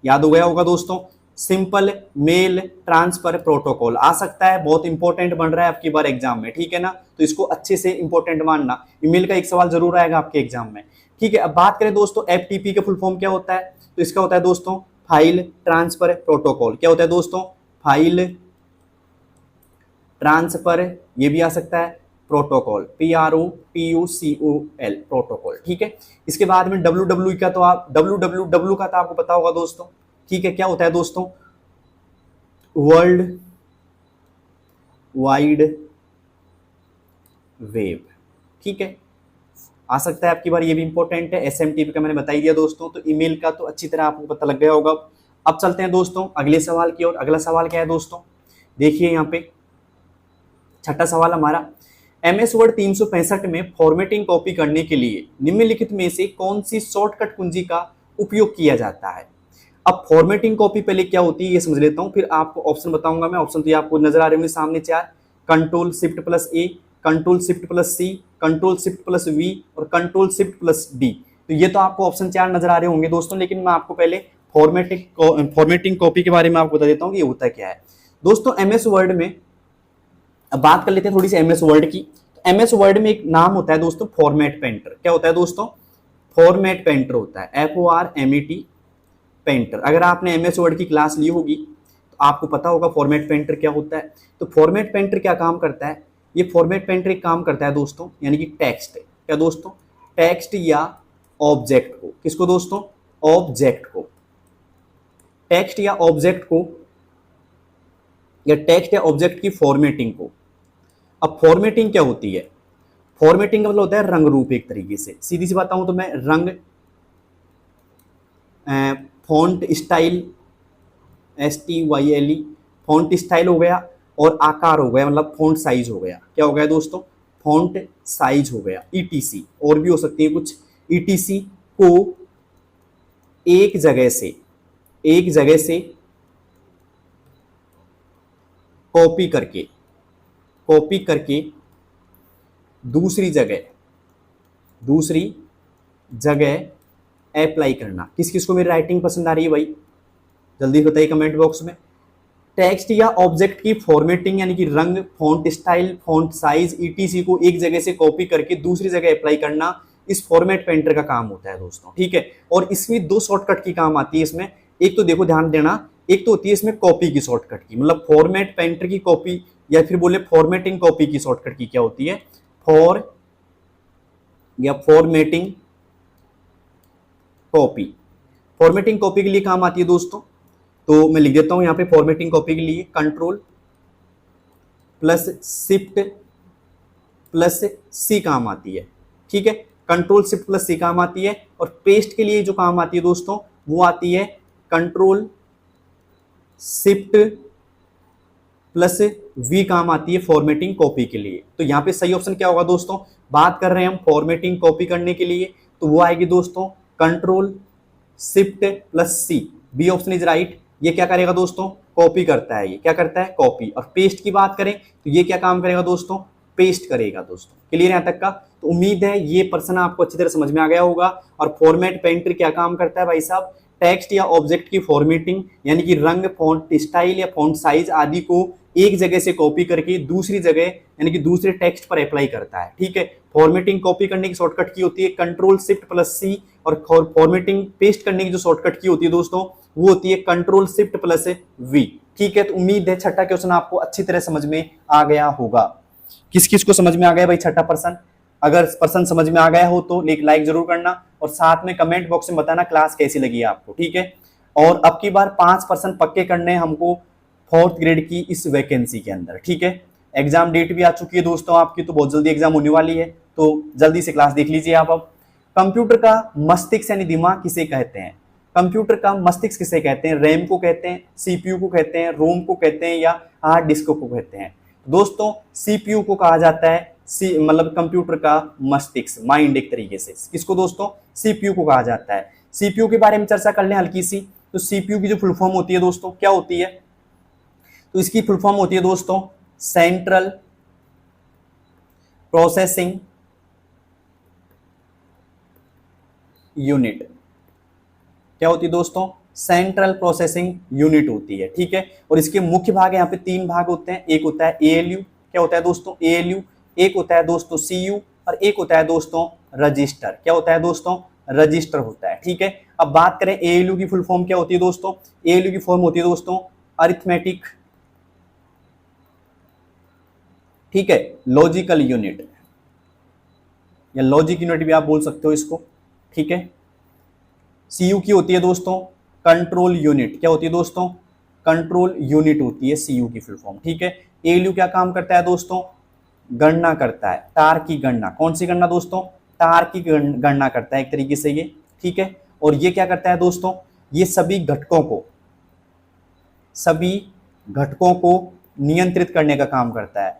याद हो गया होगा दोस्तों, सिंपल मेल ट्रांसफर प्रोटोकॉल आ सकता है, बहुत इंपॉर्टेंट बन रहा है आपकी बार एग्जाम में। ठीक है ना, तो इसको अच्छे से इंपॉर्टेंट मानना। ईमेल का एक सवाल जरूर आएगा आपके एग्जाम में। ठीक है, अब बात करें दोस्तों FTP का फुल फॉर्म क्या होता है? तो इसका होता है दोस्तों फाइल ट्रांसफर प्रोटोकॉल। क्या होता है दोस्तों? फाइल ट्रांसफर, ये भी आ सकता है प्रोटोकॉल, PROTUCOL प्रोटोकॉल। ठीक है, इसके बाद में WWW का तो आप WWW का तो आपको पता होगा दोस्तों। ठीक है, क्या होता है दोस्तों? World wide web. ठीक है, आ सकता है आपकी बार, ये भी इंपॉर्टेंट है। SMTP का मैंने बता ही दिया दोस्तों, तो ईमेल का तो अच्छी तरह आपको पता लग गया होगा। अब चलते हैं दोस्तों अगले सवाल की ओर। अगला सवाल क्या है दोस्तों? देखिए यहाँ पे छठा सवाल हमारा, MS वर्ड 365 में फॉर्मेटिंग कॉपी करने के लिए निम्नलिखित में से कौन सी शॉर्टकट कुंजी का उपयोग किया जाता है? अब फॉर्मेटिंग कॉपी पहले क्या होती है ये समझ लेता हूं, फिर आपको ऑप्शन बताऊंगा मैं। ऑप्शन तो ये आपको नजर आ रहे होंगे सामने 4, Ctrl+Shift+A, Ctrl+Shift+C, Ctrl+Shift+V और Ctrl+Shift+D। तो ये तो आपको ऑप्शन 4 नजर आ रहे होंगे दोस्तों, लेकिन मैं आपको पहले फॉर्मेटिंग कॉपी के बारे में आपको बता देता हूँ कि ये होता क्या है दोस्तों। MS वर्ड में अब बात कर लेते हैं थोड़ी सी MS वर्ड की। तो MS वर्ड में एक नाम होता है दोस्तों फॉर्मेट पेंटर। क्या होता है दोस्तों? फॉर्मेट पेंटर होता है, FORMAT पेंटर। अगर आपने MS वर्ड की क्लास ली होगी तो आपको पता होगा फॉर्मेट पेंटर क्या होता है। तो फॉर्मेट पेंटर क्या काम करता है? ये फॉर्मेट पेंटर एक काम करता है दोस्तों, यानी कि टेक्स्ट, क्या दोस्तों? टेक्स्ट या ऑब्जेक्ट को, किसको दोस्तों? ऑब्जेक्ट को, टेक्स्ट या ऑब्जेक्ट को, या टेक्स्ट या ऑब्जेक्ट की फॉर्मेटिंग को। अब फॉर्मेटिंग क्या होती है? फॉर्मेटिंग का मतलब होता है रंग रूप। एक तरीके से सीधी सी बताऊं तो मैं रंग, font style, STYLE font style हो गया, और आकार हो गया मतलब फॉन्ट साइज हो गया। क्या हो गया दोस्तों? फॉन्ट साइज हो गया, ETC। और भी हो सकती है कुछ। ETC को एक जगह से कॉपी करके दूसरी जगह अप्लाई करना। किस किस को मेरी राइटिंग पसंद आ रही है भाई? जल्दी बताइए कमेंट बॉक्स में। टेक्स्ट या ऑब्जेक्ट की फॉर्मेटिंग यानी कि रंग, font style, font size, ETC को एक जगह से कॉपी करके दूसरी जगह अप्लाई करना इस फॉर्मेट पेंटर का काम होता है दोस्तों। ठीक है, और इसमें 2 शॉर्टकट की काम आती है इसमें। एक तो देखो ध्यान देना, एक तो होती है इसमें कॉपी की शॉर्टकट की, मतलब फॉर्मेट पेंटर की कॉपी, या फिर बोले फॉर्मेटिंग कॉपी की शॉर्टकट की क्या होती है? Formatting copy. फॉर्मेटिंग कॉपी के लिए काम आती है दोस्तों, तो मैं लिख देता हूं यहां पे फॉर्मेटिंग कॉपी के लिए कंट्रोल प्लस शिफ्ट प्लस सी काम आती है। ठीक है, कंट्रोल शिफ्ट प्लस सी काम आती है। और पेस्ट के लिए जो काम आती है दोस्तों वो आती है कंट्रोल शिफ्ट प्लस वी काम आती है फॉर्मेटिंग कॉपी के लिए। तो यहां पे सही ऑप्शन क्या होगा दोस्तों, बात कर रहे हैं हम फॉर्मेटिंग कॉपी करने के लिए, तो वो आएगी दोस्तों control shift plus C, B option is right. ये क्या करेगा दोस्तों, कॉपी करता है, ये क्या करता है, कॉपी। और पेस्ट की बात करें तो ये क्या काम करेगा दोस्तों, पेस्ट करेगा दोस्तों। क्लियर यहां तक का? तो उम्मीद है ये प्रश्न आपको अच्छी तरह समझ में आ गया होगा। और फॉर्मेट पेंटर क्या काम करता है भाई साहब, टेक्स्ट या ऑब्जेक्ट की फॉर्मेटिंग यानी कि रंग, फॉन्ट स्टाइल या फॉन्ट साइज आदि को एक जगह से कॉपी करके दूसरी जगह यानी कि दूसरे टेक्स्ट पर अप्लाई करता है। ठीक है, फॉर्मेटिंग कॉपी करने की शॉर्टकट की होती है कंट्रोल शिफ्ट प्लस सी, और फॉर्मेटिंग पेस्ट करने की जो शॉर्टकट की होती है दोस्तों वो होती है कंट्रोल शिफ्ट प्लस वी। ठीक है, तो उम्मीद है छठा क्वेश्चन आपको अच्छी तरह समझ में आ गया होगा। किस किस को समझ में आ गया भाई छठा प्रश्न? अगर प्रश्न समझ में आ गया हो तो लाइक जरूर करना, और साथ में कमेंट बॉक्स में बताना क्लास कैसी लगी आपको। ठीक है, और अब की बार 5% पक्के करने हैं हमको 4th ग्रेड की इस वैकेंसी के अंदर। ठीक है, एग्जाम डेट भी आ चुकी है दोस्तों आपकी, तो बहुत जल्दी एग्जाम होने वाली है, तो जल्दी से क्लास देख लीजिए आप। अब कंप्यूटर का मस्तिष्क यानी दिमाग किसे कहते हैं? कंप्यूटर का मस्तिष्क किसे कहते हैं? रैम को कहते हैं, सीपीयू को कहते हैं, रोम को कहते हैं, या हार्ड डिस्क को कहते हैं? दोस्तों सीपीयू को कहा जाता है, मतलब कंप्यूटर का मस्तिष्क, माइंड एक तरीके से। किसको दोस्तों? सीपीयू को कहा जाता है। सीपीयू के बारे में चर्चा कर लें हल्की सी। तो सीपीयू की जो फुल फॉर्म होती है दोस्तों क्या होती है? तो इसकी फुल फॉर्म होती है दोस्तों सेंट्रल प्रोसेसिंग यूनिट। क्या होती है दोस्तों? सेंट्रल प्रोसेसिंग यूनिट होती है। ठीक है, और इसके मुख्य भाग यहाँ पे 3 भाग होते हैं। एक होता है एएलयू, क्या होता है दोस्तों? एएलयू। एक होता है दोस्तों सीयू, और एक होता है दोस्तों रजिस्टर। क्या होता है दोस्तों? रजिस्टर होता है। ठीक है, अब बात करें एएलयू की फुल फॉर्म क्या होती है दोस्तों? एएलयू की फॉर्म होती है दोस्तों अरिथमेटिक, ठीक है, लॉजिकल यूनिट, या लॉजिक यूनिट भी आप बोल सकते हो इसको। ठीक है, सीयू की होती है दोस्तों कंट्रोल यूनिट। क्या होती है दोस्तों? कंट्रोल यूनिट होती है सीयू की फुल फॉर्म। ठीक है, एएलयू क्या काम करता है दोस्तों? गणना करता है, तार की गणना। कौन सी गणना दोस्तों? तार की गणना करता है एक तरीके से ये। ठीक है, और ये क्या करता है दोस्तों? ये सभी घटकों को नियंत्रित करने का काम करता है,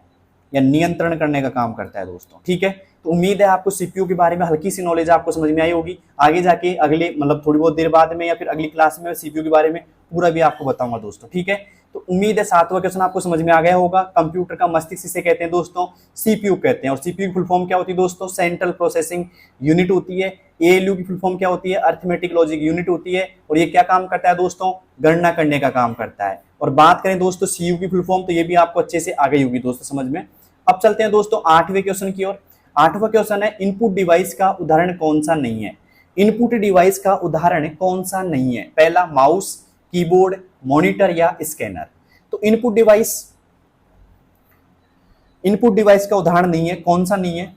या नियंत्रण करने का काम करता है दोस्तों। ठीक है, तो उम्मीद है आपको सीपीयू के बारे में हल्की सी नॉलेज आपको समझ में आई होगी। आगे जाके अगले मतलब थोड़ी बहुत देर बाद में या फिर अगली क्लास में सीपीयू के बारे में पूरा भी आपको बताऊंगा दोस्तों। ठीक है, तो उम्मीद है 7वां क्वेश्चन आपको समझ में आ गया होगा। कंप्यूटर का मस्तिष्क इसे कहते हैं दोस्तों, सीपीयू कहते हैं। और सीपीयू की फुल फॉर्म क्या होती है दोस्तों? सेंट्रल प्रोसेसिंग यूनिट होती है। एएलयू की फुल फॉर्म क्या होती है? अरिथमेटिक लॉजिक यूनिट होती है। और ये क्या काम करता है दोस्तों? गणना करने का काम करता है। और बात करें दोस्तों सीयू की फुल फॉर्म, तो ये भी आपको अच्छे से आ गई होगी दोस्तों समझ में। अब चलते हैं दोस्तों 8वें क्वेश्चन की ओर। 8वां क्वेश्चन है इनपुट डिवाइस का उदाहरण कौन सा नहीं है? इनपुट डिवाइस का उदाहरण कौन सा नहीं है? पहला माउस, कीबोर्ड, मॉनिटर या स्कैनर। तो इनपुट डिवाइस का उदाहरण नहीं है, कौन सा नहीं है?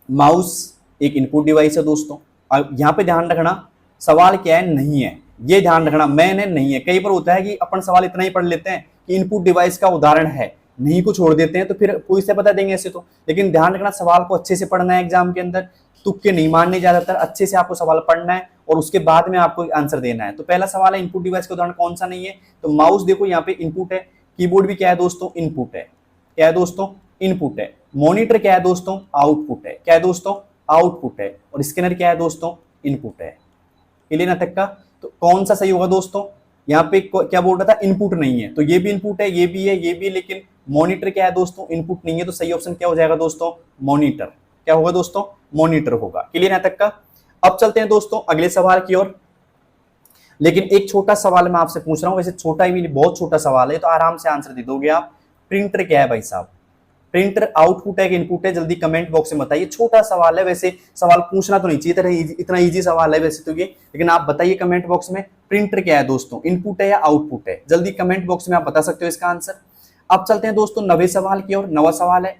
माउस एक इनपुट डिवाइस है दोस्तों। अब यहां पे ध्यान रखना सवाल क्या है, नहीं है, ये ध्यान रखना, मैंने नहीं है। कई बार होता है कि अपन सवाल इतना ही पढ़ लेते हैं कि इनपुट डिवाइस का उदाहरण है, नहीं को छोड़ देते हैं, तो फिर कोई से बता देंगे ऐसे तो। लेकिन ध्यान रखना सवाल को अच्छे से पढ़ना है एग्जाम के अंदर, तुक्के नहीं मारने ज्यादातर, अच्छे से आपको सवाल पढ़ना है और उसके बाद में आपको आंसर देना है। तो पहला सवाल है इनपुट डिवाइस का उदाहरण कौन सा नहीं है? तो माउस देखो यहाँ पे इनपुट है, कीबोर्ड भी क्या है दोस्तों? इनपुट है। क्या है दोस्तों? इनपुट है। मॉनिटर क्या है दोस्तों? आउटपुट है। क्या है दोस्तों? आउटपुट है। और स्कैनर क्या है दोस्तों? इनपुट है। क्लियर ना तक का? तो कौन सा सही होगा दोस्तों? यहाँ पे क्या बोल रहा था? इनपुट नहीं है, तो ये भी इनपुट है, ये भी है, ये भी, लेकिन मॉनिटर क्या है दोस्तों? इनपुट नहीं है। तो सही ऑप्शन क्या हो जाएगा दोस्तों? मॉनिटर। क्या होगा दोस्तों? मॉनिटर होगा। क्लियर है तक का? अब चलते हैं दोस्तों अगले सवाल की ओर। लेकिन एक छोटा सवाल मैं आपसे पूछ रहा हूं, वैसे छोटा ही भी बहुत छोटा सवाल है, तो आराम से आंसर दे दोगे आप। प्रिंटर क्या है भाई साहब? प्रिंटर आउटपुट है कि इनपुट है? जल्दी कमेंट बॉक्स में बताइए। छोटा सवाल है, वैसे सवाल पूछना तो नहीं चाहिए, इतना इजी सवाल है वैसे तो ये, लेकिन आप बताइए कमेंट बॉक्स में प्रिंटर क्या है दोस्तों? इनपुट है या आउटपुट है? जल्दी कमेंट बॉक्स में आप बता सकते हो इसका आंसर। अब चलते हैं दोस्तों 9वें सवाल की ओर। 9वां सवाल है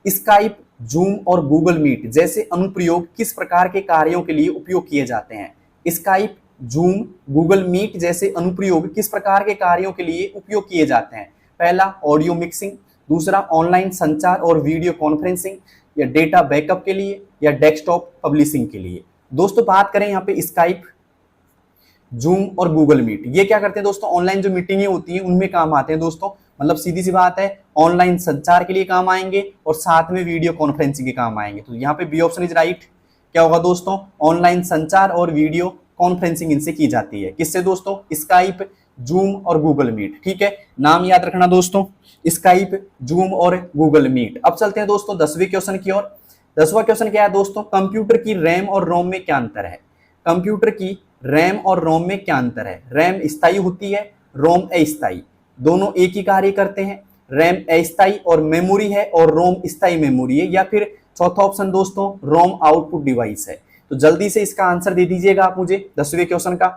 स्काइप, जूम और गूगल मीट जैसे अनुप्रयोग किस प्रकार के कार्यों के लिए उपयोग किए जाते हैं? स्काइप, जूम, गूगल मीट जैसे अनुप्रयोग किस प्रकार के कार्यों के लिए उपयोग किए जाते हैं? पहला ऑडियो मिक्सिंग, दूसरा ऑनलाइन संचार और वीडियो कॉन्फ्रेंसिंग, या डेटा बैकअप के लिए, या डेस्कटॉप पब्लिशिंग के लिए। दोस्तों बात करें यहाँ पे स्काइप, जूम और गूगल मीट, ये क्या करते हैं दोस्तों? ऑनलाइन जो मीटिंगें होती हैं उनमें काम आते हैं दोस्तों। मतलब सीधी सी बात है, ऑनलाइन संचार के लिए काम आएंगे और साथ में वीडियो कॉन्फ्रेंसिंग के काम आएंगे। तो यहाँ पे बी ऑप्शन इज राइट। क्या होगा दोस्तों? ऑनलाइन संचार और वीडियो कॉन्फ्रेंसिंग इनसे की जाती है। किससे दोस्तों? स्काइप, जूम और गूगल मीट। ठीक है, नाम याद रखना दोस्तों, स्काइप, जूम और गूगल मीट। अब चलते हैं दोस्तों 10वें क्वेश्चन की ओर। 10वां क्वेश्चन क्या है दोस्तों? कंप्यूटर की रैम और रोम में क्या अंतर है? कंप्यूटर की रैम और रोम में क्या अंतर है? रैम स्थायी होती है, रोम अस्थायी। दोनों एक ही कार्य करते हैं। रैम अस्थायी और मेमोरी है और रोम स्थायी मेमोरी है। या फिर चौथा ऑप्शन दोस्तों, रोम आउटपुट डिवाइस है। तो जल्दी से इसका आंसर दे दीजिएगा आप मुझे 10वें क्वेश्चन का।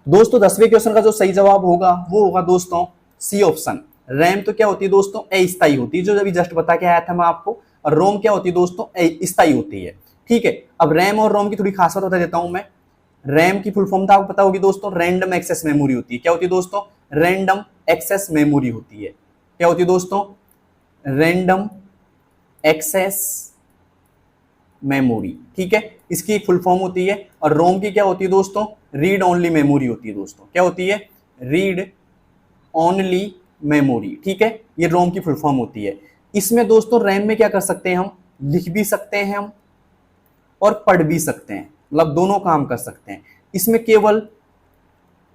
दोस्तों 10वें क्वेश्चन का जो सही जवाब होगा वो होगा दोस्तों सी ऑप्शन। रैम तो क्या होती है दोस्तों? अस्थायी होती है, जो अभी जस्ट बता के आया था मैं आपको। और रोम क्या होती है दोस्तों? स्थायी होती है। ठीक है, अब रैम और रोम की थोड़ी खास बात बता देता हूं मैं। रैम की फुल फॉर्म तो आपको पता होगी दोस्तों, रैंडम एक्सेस मेमोरी होती है। क्या होती है दोस्तों? रैंडम एक्सेस मेमोरी होती है। क्या होती है दोस्तों? Random access memory. ठीक है, इसकी एक फुल फॉर्म होती है। और रोम की क्या होती है दोस्तों? रीड ओनली मेमोरी होती है दोस्तों। क्या होती है? Read only memory. ठीक है, ये रोम की फुल फॉर्म होती है। इसमें दोस्तों रैम में क्या कर सकते हैं हम? लिख भी सकते हैं हम और पढ़ भी सकते हैं, मतलब दोनों काम कर सकते हैं। इसमें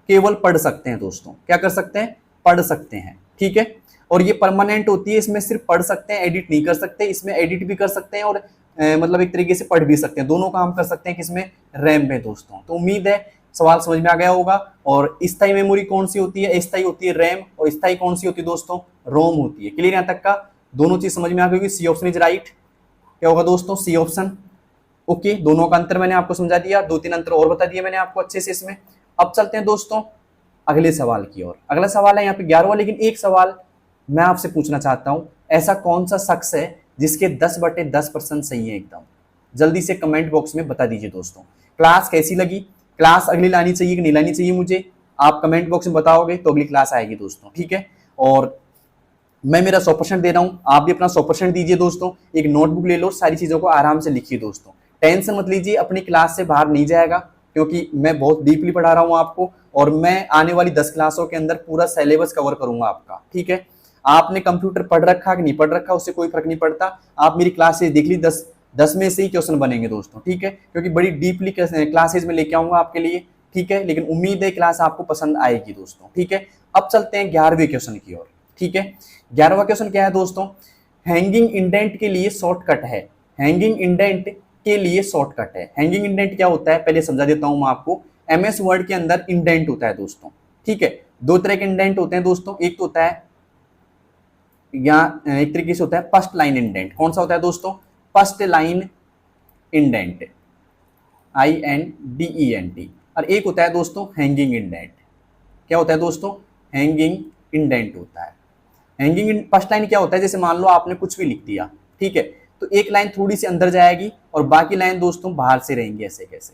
केवल पढ़ सकते हैं दोस्तों। क्या कर सकते हैं? पढ़ सकते हैं। ठीक है, और ये परमानेंट होती है। इसमें सिर्फ पढ़ सकते हैं, एडिट नहीं कर सकते। इसमें एडिट भी कर सकते हैं और मतलब एक तरीके से पढ़ भी सकते हैं। दोनों काम कर सकते हैं किसमें? रैम में दोस्तों। तो उम्मीद है सवाल समझ में आ गया होगा। और स्थायी मेमोरी कौन सी होती है? स्थायी होती है रैम, और स्थायी कौन सी होती है दोस्तों? रोम होती है। क्लियर यहाँ तक का? दोनों चीज समझ में आ गई होगी। C option is right. क्या होगा दोस्तों? C option. ओके, दोनों का अंतर मैंने आपको समझा दिया, 2-3 अंतर और बता दिया मैंने आपको अच्छे से इसमें। अब चलते हैं दोस्तों अगले सवाल की ओर। अगला सवाल है यहाँ पे 11वां, लेकिन एक सवाल मैं आपसे पूछना चाहता हूं, ऐसा कौन सा शख्स है जिसके 10/10% सही है एकदम? जल्दी से कमेंट बॉक्स में बता दीजिए दोस्तों। क्लास कैसी लगी? क्लास अगली लानी चाहिए कि नहीं लानी चाहिए मुझे आप कमेंट बॉक्स में बताओगे तो अगली क्लास आएगी दोस्तों। ठीक है, और मैं मेरा 100% दे रहा हूं, आप भी अपना 100% दीजिए दोस्तों। एक नोटबुक ले लो, सारी चीजों को आराम से लिखिए दोस्तों। टेंशन मत लीजिए, अपनी क्लास से बाहर नहीं जाएगा, क्योंकि मैं बहुत डीपली पढ़ा रहा हूं आपको। और मैं आने वाली 10 क्लासों के अंदर पूरा सिलेबस कवर करूंगा आपका। ठीक है, आपने कंप्यूटर पढ़ रखा कि नहीं पढ़ रखा उससे कोई फर्क नहीं पड़ता। आप मेरी क्लासेज देख ली, 10 में से ही क्वेश्चन बनेंगे दोस्तों। ठीक है, क्योंकि बड़ी डीपली क्लासेज में लेके आऊंगा आपके लिए। ठीक है, लेकिन उम्मीद है क्लास आपको पसंद आएगी दोस्तों। ठीक है, अब चलते हैं 11वें क्वेश्चन की ओर। ठीक है, 11वां क्वेश्चन क्या है दोस्तों? हैंगिंग इंडेंट के लिए शॉर्टकट है। हैंगिंग इंडेंट के लिए शॉर्टकट है। हैंगिंग इंडेंट क्या होता है पहले समझा देता हूं मैं आपको। एमएस वर्ड के अंदर इंडेंट होता है दोस्तों। ठीक है, दो तरह के इंडेंट होते हैं दोस्तों। एक तो होता है या एक तरीके से होता है फर्स्ट लाइन इंडेंट। कौन सा होता है दोस्तों? First line indent, INDENT। और एक होता है दोस्तों हैंगिंग इंडेंट। क्या होता है दोस्तों? हैंगिंग इंडेंट होता है। हैंगिंग फर्स्ट लाइन क्या होता है? जैसे मान लो आपने कुछ भी लिख दिया, ठीक है, तो एक लाइन थोड़ी सी अंदर जाएगी और बाकी लाइन दोस्तों बाहर से रहेंगी। ऐसे कैसे?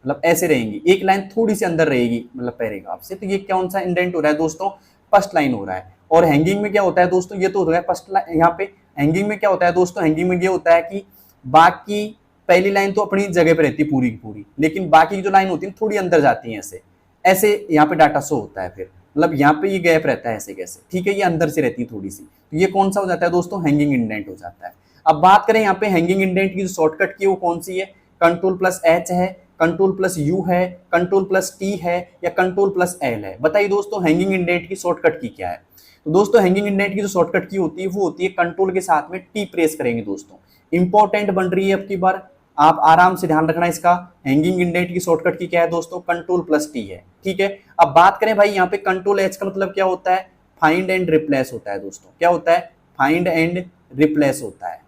मतलब ऐसे रहेंगी, एक लाइन थोड़ी सी अंदर रहेगी मतलब पैराग्राफ से। तो ये कौन सा इंडेंट हो रहा है दोस्तों? फर्स्ट लाइन हो रहा है। और हैंगिंग में क्या होता है दोस्तों? ये तो हो रहा है फर्स्ट लाइन। यहाँ पे हैंगिंग में क्या होता है दोस्तों? हैंगिंग में ये होता है कि बाकी पहली लाइन तो अपनी जगह पे रहती है पूरी की पूरी, लेकिन बाकी की जो लाइन होती है थोड़ी अंदर जाती है। ऐसे ऐसे यहाँ पे डाटा शो होता है। फिर मतलब यहाँ पे ये गैप रहता है ऐसे कैसे? ठीक है, ये अंदर से रहती है थोड़ी सी। तो ये कौन सा हो जाता है दोस्तों? हैंगिंग इंडेंट हो जाता है। अब बात करें यहाँ पे हैंगिंग इंडेंट की जो शॉर्टकट की वो कौन सी है? Ctrl+H है, Ctrl+U है, Ctrl+T है, या Ctrl+L है? बताइए दोस्तों हैंगिंग इंडेंट की शॉर्टकट की क्या है? तो दोस्तों हैंगिंग इंडेंट की जो शॉर्टकट की होती है वो होती है कंट्रोल के साथ में टी प्रेस करेंगे दोस्तों। इंपॉर्टेंट बन रही है अब की बार, आप आराम से ध्यान रखना इसका। हैंगिंग इंडेंट की शॉर्टकट की क्या है दोस्तों? Ctrl+T है। ठीक है, अब बात करें भाई यहाँ पे Ctrl+H का मतलब क्या होता है? फाइंड एंड रिप्लेस होता है दोस्तों। क्या होता है? फाइंड एंड रिप्लेस होता है।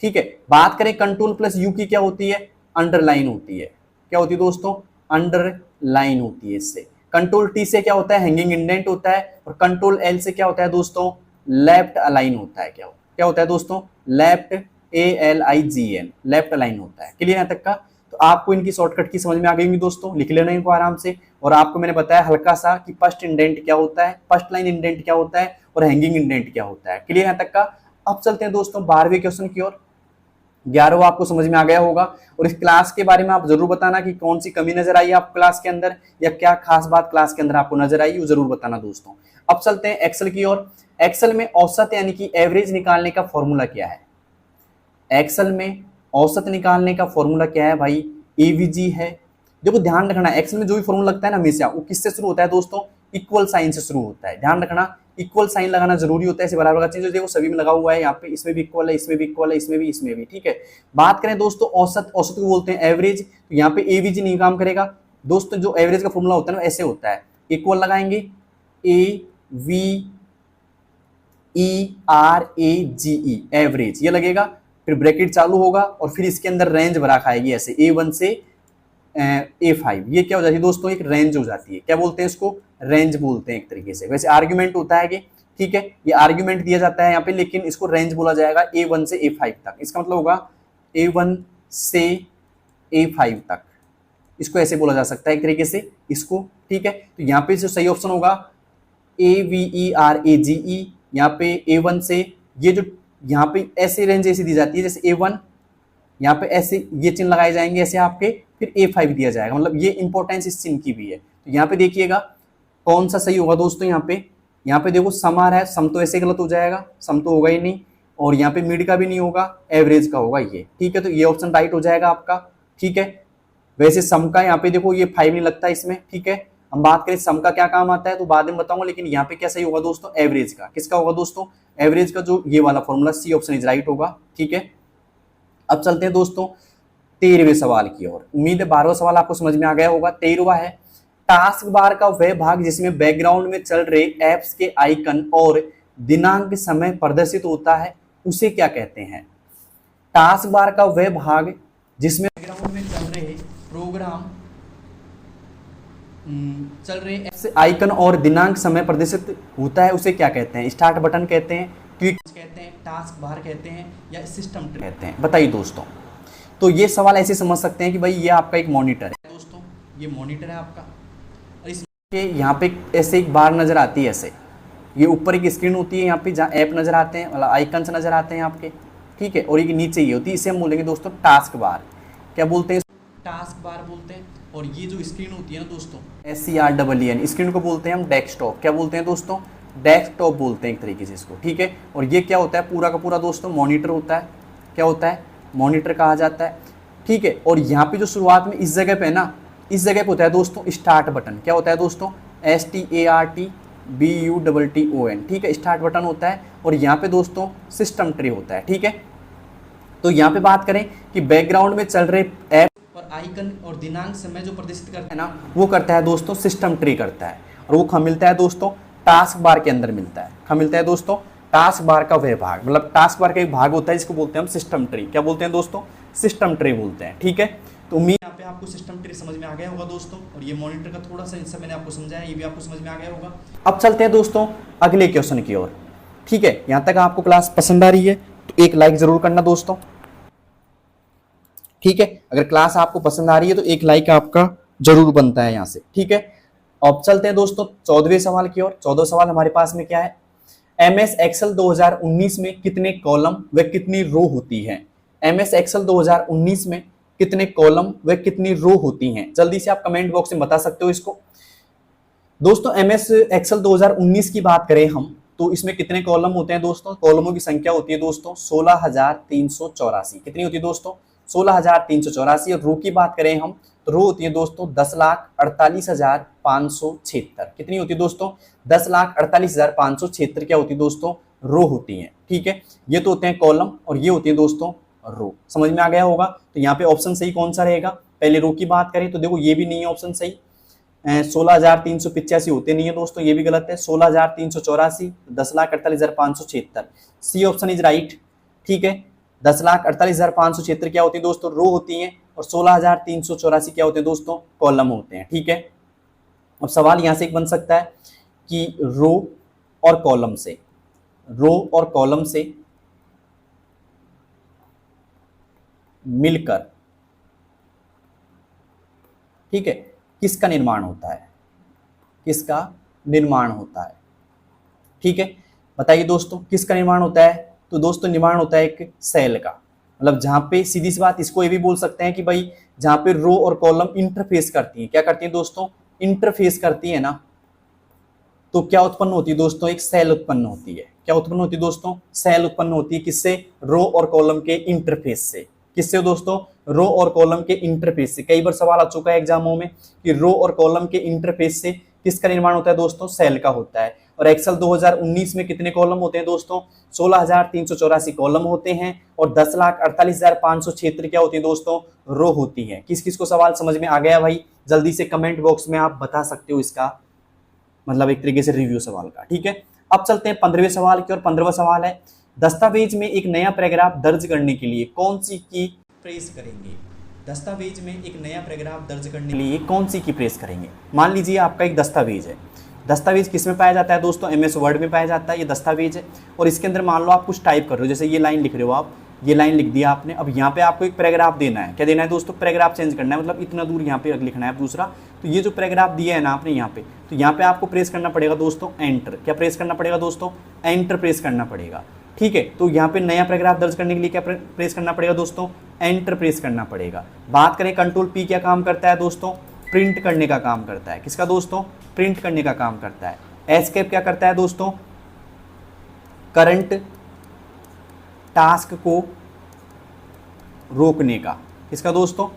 ठीक है, बात करें Ctrl+U की क्या होती है? अंडरलाइन होती है। क्या होती है दोस्तों? अंडरलाइन होती है इससे। Ctrl+T से क्या होता है? हैंगिंग इंडेंट होता है। और Ctrl+L से क्या होता है दोस्तों? लेफ्ट अलाइन होता है। क्या होता है दोस्तों? लेफ्ट ALIGN, लेफ्ट अलाइन होता है। क्लियर यहाँ तक का? तो आपको इनकी शॉर्टकट की समझ में आ गई होंगी दोस्तों, लिख लेना इनको आराम से। और आपको मैंने बताया हल्का सा कि फर्स्ट इंडेंट क्या होता है, फर्स्ट लाइन इंडेंट क्या होता है और हैंगिंग इंडेंट क्या होता है। क्लियर यहाँ तक का। अब चलते हैं दोस्तों 12वें क्वेश्चन की ओर। 11वां आपको समझ में आ गया होगा। और इस क्लास के बारे में आप जरूर बताना कि कौन सी कमी नजर आई आपको क्लास के अंदर, या क्या खास बात क्लास के अंदर आपको नजर आई, वो जरूर बताना दोस्तों। अब चलते हैं एक्सेल की ओर। एक्सेल में औसत यानी कि एवरेज निकालने का फॉर्मूला क्या है? एक्सेल में औसत निकालने का फॉर्मूला क्या है भाई? एवीजी है। देखो ध्यान रखना, एक्सेल में जो भी फॉर्मूला लगता है ना हमेशा, वो किससे शुरू होता है दोस्तों? इक्वल साइन से शुरू होता है। ध्यान रखना, इक्वल साइन लगाना जरूरी होता है। ऐसे बराबर का चीज देखो सभी में लगा हुआ है, यहाँ पे इसमें भी इक्वल है, इसमें भी इक्वल है, इसमें भी, इसमें भी। ठीक है। बात करें दोस्तों औसत, औसत को बोलते हैं एवरेज, तो यहाँ पे एवीजी नहीं काम करेगा दोस्तों। जो एवरेज का फॉर्मूला होता है ना ऐसे होता है, इक्वल लगाएंगे A V E R A G E, average ये लगेगा, फिर ब्रैकेट चालू होगा और फिर इसके अंदर रेंज भरा खाएगी ऐसे A1 से A5। ये क्या हो जाती है दोस्तों? एक रेंज हो जाती है। क्या बोलते हैं इसको? रेंज बोलते हैं एक तरीके से। वैसे आर्ग्यूमेंट होता है कि ठीक है, ये आर्ग्यूमेंट दिया जाता है यहाँ पे, लेकिन इसको रेंज बोला जाएगा A1 से A5 तक। इसका मतलब होगा A1 से A5 तक, इसको ऐसे बोला जा सकता है एक तरीके से इसको। ठीक है, तो यहाँ पे जो सही ऑप्शन होगा AVERAGE, यहाँ पे A1 से, ये जो यहाँ पे ऐसे रेंज ऐसी दी जाती है जैसे A1, यहाँ पे ऐसे ये चिन्ह लगाए जाएंगे ऐसे आपके, फिर A5 दिया जाएगा। मतलब ये इंपॉर्टेंस इस चिन्ह की भी है। तो यहाँ पे देखिएगा कौन सा सही होगा दोस्तों। यहाँ पे देखो सम आ रहा है, सम तो ऐसे गलत हो जाएगा, सम तो होगा ही नहीं। और यहाँ पे मिड का भी नहीं होगा, एवरेज का होगा ये। ठीक है, तो ये ऑप्शन राइट हो जाएगा आपका। ठीक है, वैसे सम का यहाँ पे देखो ये 5 नहीं लगता इसमें। ठीक है, हम बात करें सम का क्या काम आता है तो बाद में बताऊंगा, लेकिन यहाँ पे क्या सही होगा दोस्तों? एवरेज का। किसका होगा दोस्तों? एवरेज का, जो ये वाला formula, C option is right होगा। ठीक है, अब चलते हैं दोस्तों 13वें सवाल की ओर। उम्मीद है 12वां सवाल आपको समझ में आ गया होगा। 13वां है, टास्क बार का वह भाग जिसमें बैकग्राउंड में चल रहे ऐप्स के आइकन और दिनांक समय प्रदर्शित होता है उसे क्या कहते हैं? टास्क बार का वह भाग जिसमें बैकग्राउंड में चल रहे प्रोग्राम, चल रहे ऐप्स आइकन और दिनांक समय प्रदर्शित होता है उसे क्या कहते हैं? स्टार्ट बटन कहते हैं, क्विक कहते हैं, टास्क बार कहते हैं, या सिस्टम ट्री कहते हैं? बताइए दोस्तों। तो ये सवाल ऐसे समझ सकते हैं कि भाई ये आपका एक मॉनिटर है दोस्तों, ये मॉनिटर है आपका, और इसके यहाँ पे ऐसे एक बार नजर आती है ऐसे, ये ऊपर एक स्क्रीन होती है यहाँ पे जहाँ ऐप नजर आते हैं, मतलब आइकन्स नजर आते हैं आपके। ठीक है, और ये नीचे ये होती है, इसे हम बोलेंगे दोस्तों टास्क बार। क्या बोलते हैं? टास्क बार बोलते हैं। और ये जो स्क्रीन होती है ना दोस्तों, SCREEN, स्क्रीन को बोलते हैं हम डेस्कटॉप। क्या बोलते हैं दोस्तों? डेस्कटॉप बोलते हैं एक तरीके से इसको। ठीक है, और ये क्या होता है? पूरा का पूरा दोस्तों मॉनिटर होता है। क्या होता है? मॉनिटर कहा जाता है। ठीक है, और यहाँ पे जो शुरुआत में इस जगह पे ना, इस जगह पे होता है दोस्तों स्टार्ट बटन। क्या होता है दोस्तों? STARTBUTTON। ठीक है, स्टार्ट बटन होता है। और यहाँ पे दोस्तों सिस्टम ट्री होता है। ठीक है, तो यहाँ पे बात करें कि बैकग्राउंड में चल रहे ऐप और आइकन और दिनांक समय जो प्रदर्शित करता है ना, वो करता है दोस्तों सिस्टम ट्री करता है। और वो कहाँ मिलता है दोस्तों? टास्क बार के अंदर मिलता है। कहाँ मिलता है दोस्तों? टास्क बार का वह भाग, मतलब टास्क बार का एक भाग होता है जिसको बोलते हैं हम सिस्टम ट्री। क्या बोलते हैं दोस्तों? सिस्टम ट्री बोलते हैं। ठीक है, तो उम्मीद यहाँ पे आपको सिस्टम ट्री समझ में आ गया होगा दोस्तों। और ये मॉनिटर का थोड़ा सा हिस्सा मैंने आपको समझाया, ये भी आपको समझ में आ गया होगा। अब चलते हैं दोस्तों अगले क्वेश्चन की ओर। ठीक है, यहाँ तक आपको क्लास पसंद आ रही है तो एक लाइक जरूर करना दोस्तों। ठीक है, अगर क्लास आपको पसंद आ रही है तो एक लाइक आपका जरूर बनता है यहाँ से। ठीक है, अब चलते हैं दोस्तों 14वें सवाल की ओर। 14वां सवाल हमारे पास में क्या है? MS एक्सेल 2019 में कितने कॉलम व कितनी रो होती है? MS एक्सेल 2019 में कितने कॉलम व कितनी रो होती हैं? जल्दी से आप कमेंट बॉक्स में बता सकते हो इसको दोस्तों। MS एक्सेल 2019 की बात करें हम तो इसमें कितने कॉलम होते हैं दोस्तों? कॉलमों की संख्या होती है दोस्तों 16,384। कितनी होती है दोस्तों? 16,384। और रो की बात करें हम तो रो होती है दोस्तों 10,48,576। कितनी होती है दोस्तों? 10,48,576 क्या होती है दोस्तों? रो होती है। ठीक है, ये तो होते हैं कॉलम और ये होती है दोस्तों रो। समझ में आ गया होगा। तो यहाँ पे ऑप्शन सही कौन सा रहेगा? पहले रो की बात करें तो देखो ये भी नहीं है ऑप्शन सही, 16,385 होते नहीं है दोस्तों, ये भी गलत है। 16,384, 10,48,576, सी ऑप्शन इज राइट। ठीक है, 10,48,576 क्या होती है दोस्तों? रो होती हैं। और 16,384 क्या होते हैं दोस्तों? कॉलम होते हैं। ठीक है, अब सवाल यहां से एक बन सकता है कि रो और कॉलम से, रो और कॉलम से मिलकर ठीक है, किसका निर्माण होता है, किसका निर्माण होता है, ठीक है, बताइए दोस्तों किसका निर्माण होता है। तो दोस्तों निर्माण होता है एक सेल का, मतलब जहां पे सीधी सी बात इसको ये भी बोल सकते हैं कि भाई जहां पे रो और कॉलम इंटरफेस करती है, क्या करती है दोस्तों, इंटरफेस करती है ना, तो क्या उत्पन्न होती है दोस्तों, एक सेल उत्पन्न होती है। क्या उत्पन्न होती है दोस्तों, सेल उत्पन्न होती है, किससे, रो और कॉलम के इंटरफेस से। किससे दोस्तों, रो और कॉलम के इंटरफेस से। कई बार सवाल आ चुका है एग्जामों में कि रो और कॉलम के इंटरफेस से किसका निर्माण होता है दोस्तों, सेल का होता है। और एक्सेल 2019 में कितने कॉलम होते हैं दोस्तों, 16,384 कॉलम होते हैं और 10,48,500 क्षेत्र क्या होती है दोस्तों, रो होती है। किस किस को सवाल समझ में आ गया भाई, जल्दी से कमेंट बॉक्स में आप बता सकते हो इसका मतलब एक तरीके से रिव्यू सवाल का, ठीक है। अब चलते हैं 15वें सवाल की और 15वां सवाल है, दस्तावेज में एक नया पैराग्राफ दर्ज करने के लिए कौन सी की प्रेस करेंगे। दस्तावेज में एक नया पैराग्राफ दर्ज करने के लिए कौन सी की प्रेस करेंगे। मान लीजिए आपका एक दस्तावेज है, दस्तावेज किस में पाया जाता है दोस्तों, MS वर्ड में पाया जाता है, ये दस्तावेज है। और इसके अंदर मान लो आप कुछ टाइप कर रहे हो, जैसे ये लाइन लिख रहे हो आप, ये लाइन लिख दिया आपने। अब यहाँ पे आपको एक पैराग्राफ देना है, क्या देना है दोस्तों, पैराग्राफ चेंज करना है, मतलब इतना दूर यहाँ पे लिखना है दूसरा। तो ये जो पैराग्राफ दिया है ना आपने यहाँ पे, तो यहाँ पे आपको प्रेस करना पड़ेगा दोस्तों एंटर। क्या प्रेस करना पड़ेगा दोस्तों, एंटर प्रेस करना पड़ेगा, ठीक है। तो यहाँ पे नया पैराग्राफ दर्ज करने के लिए क्या प्रेस करना पड़ेगा दोस्तों, एंटर प्रेस करना पड़ेगा। बात करें कंट्रोल P क्या काम करता है दोस्तों, प्रिंट करने का काम करता है। किसका दोस्तों, प्रिंट करने का काम करता है। एस्केप क्या करता है दोस्तों, करंट टास्क को रोकने का। किसका दोस्तों,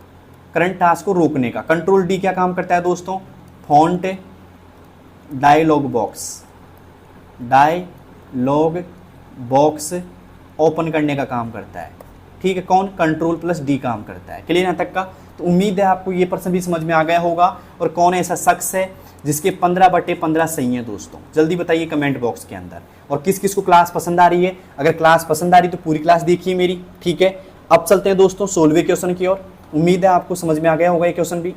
करंट टास्क को रोकने का। कंट्रोल D क्या काम करता है दोस्तों, font dialog box, dialog box open करने का काम करता है, ठीक है। कौन, कंट्रोल +D काम करता है। क्लियर यहाँ तक का। तो उम्मीद है आपको ये प्रश्न भी समझ में आ गया होगा। और कौन ऐसा शख्स है जिसके 15/15 सही है दोस्तों, जल्दी बताइए कमेंट बॉक्स के अंदर। और किस किस को क्लास पसंद आ रही है, अगर क्लास पसंद आ रही है तो पूरी क्लास देखिए मेरी, ठीक है। अब चलते हैं दोस्तों 16वें क्वेश्चन की ओर। उम्मीद है आपको समझ में आ गया होगा ये क्वेश्चन भी।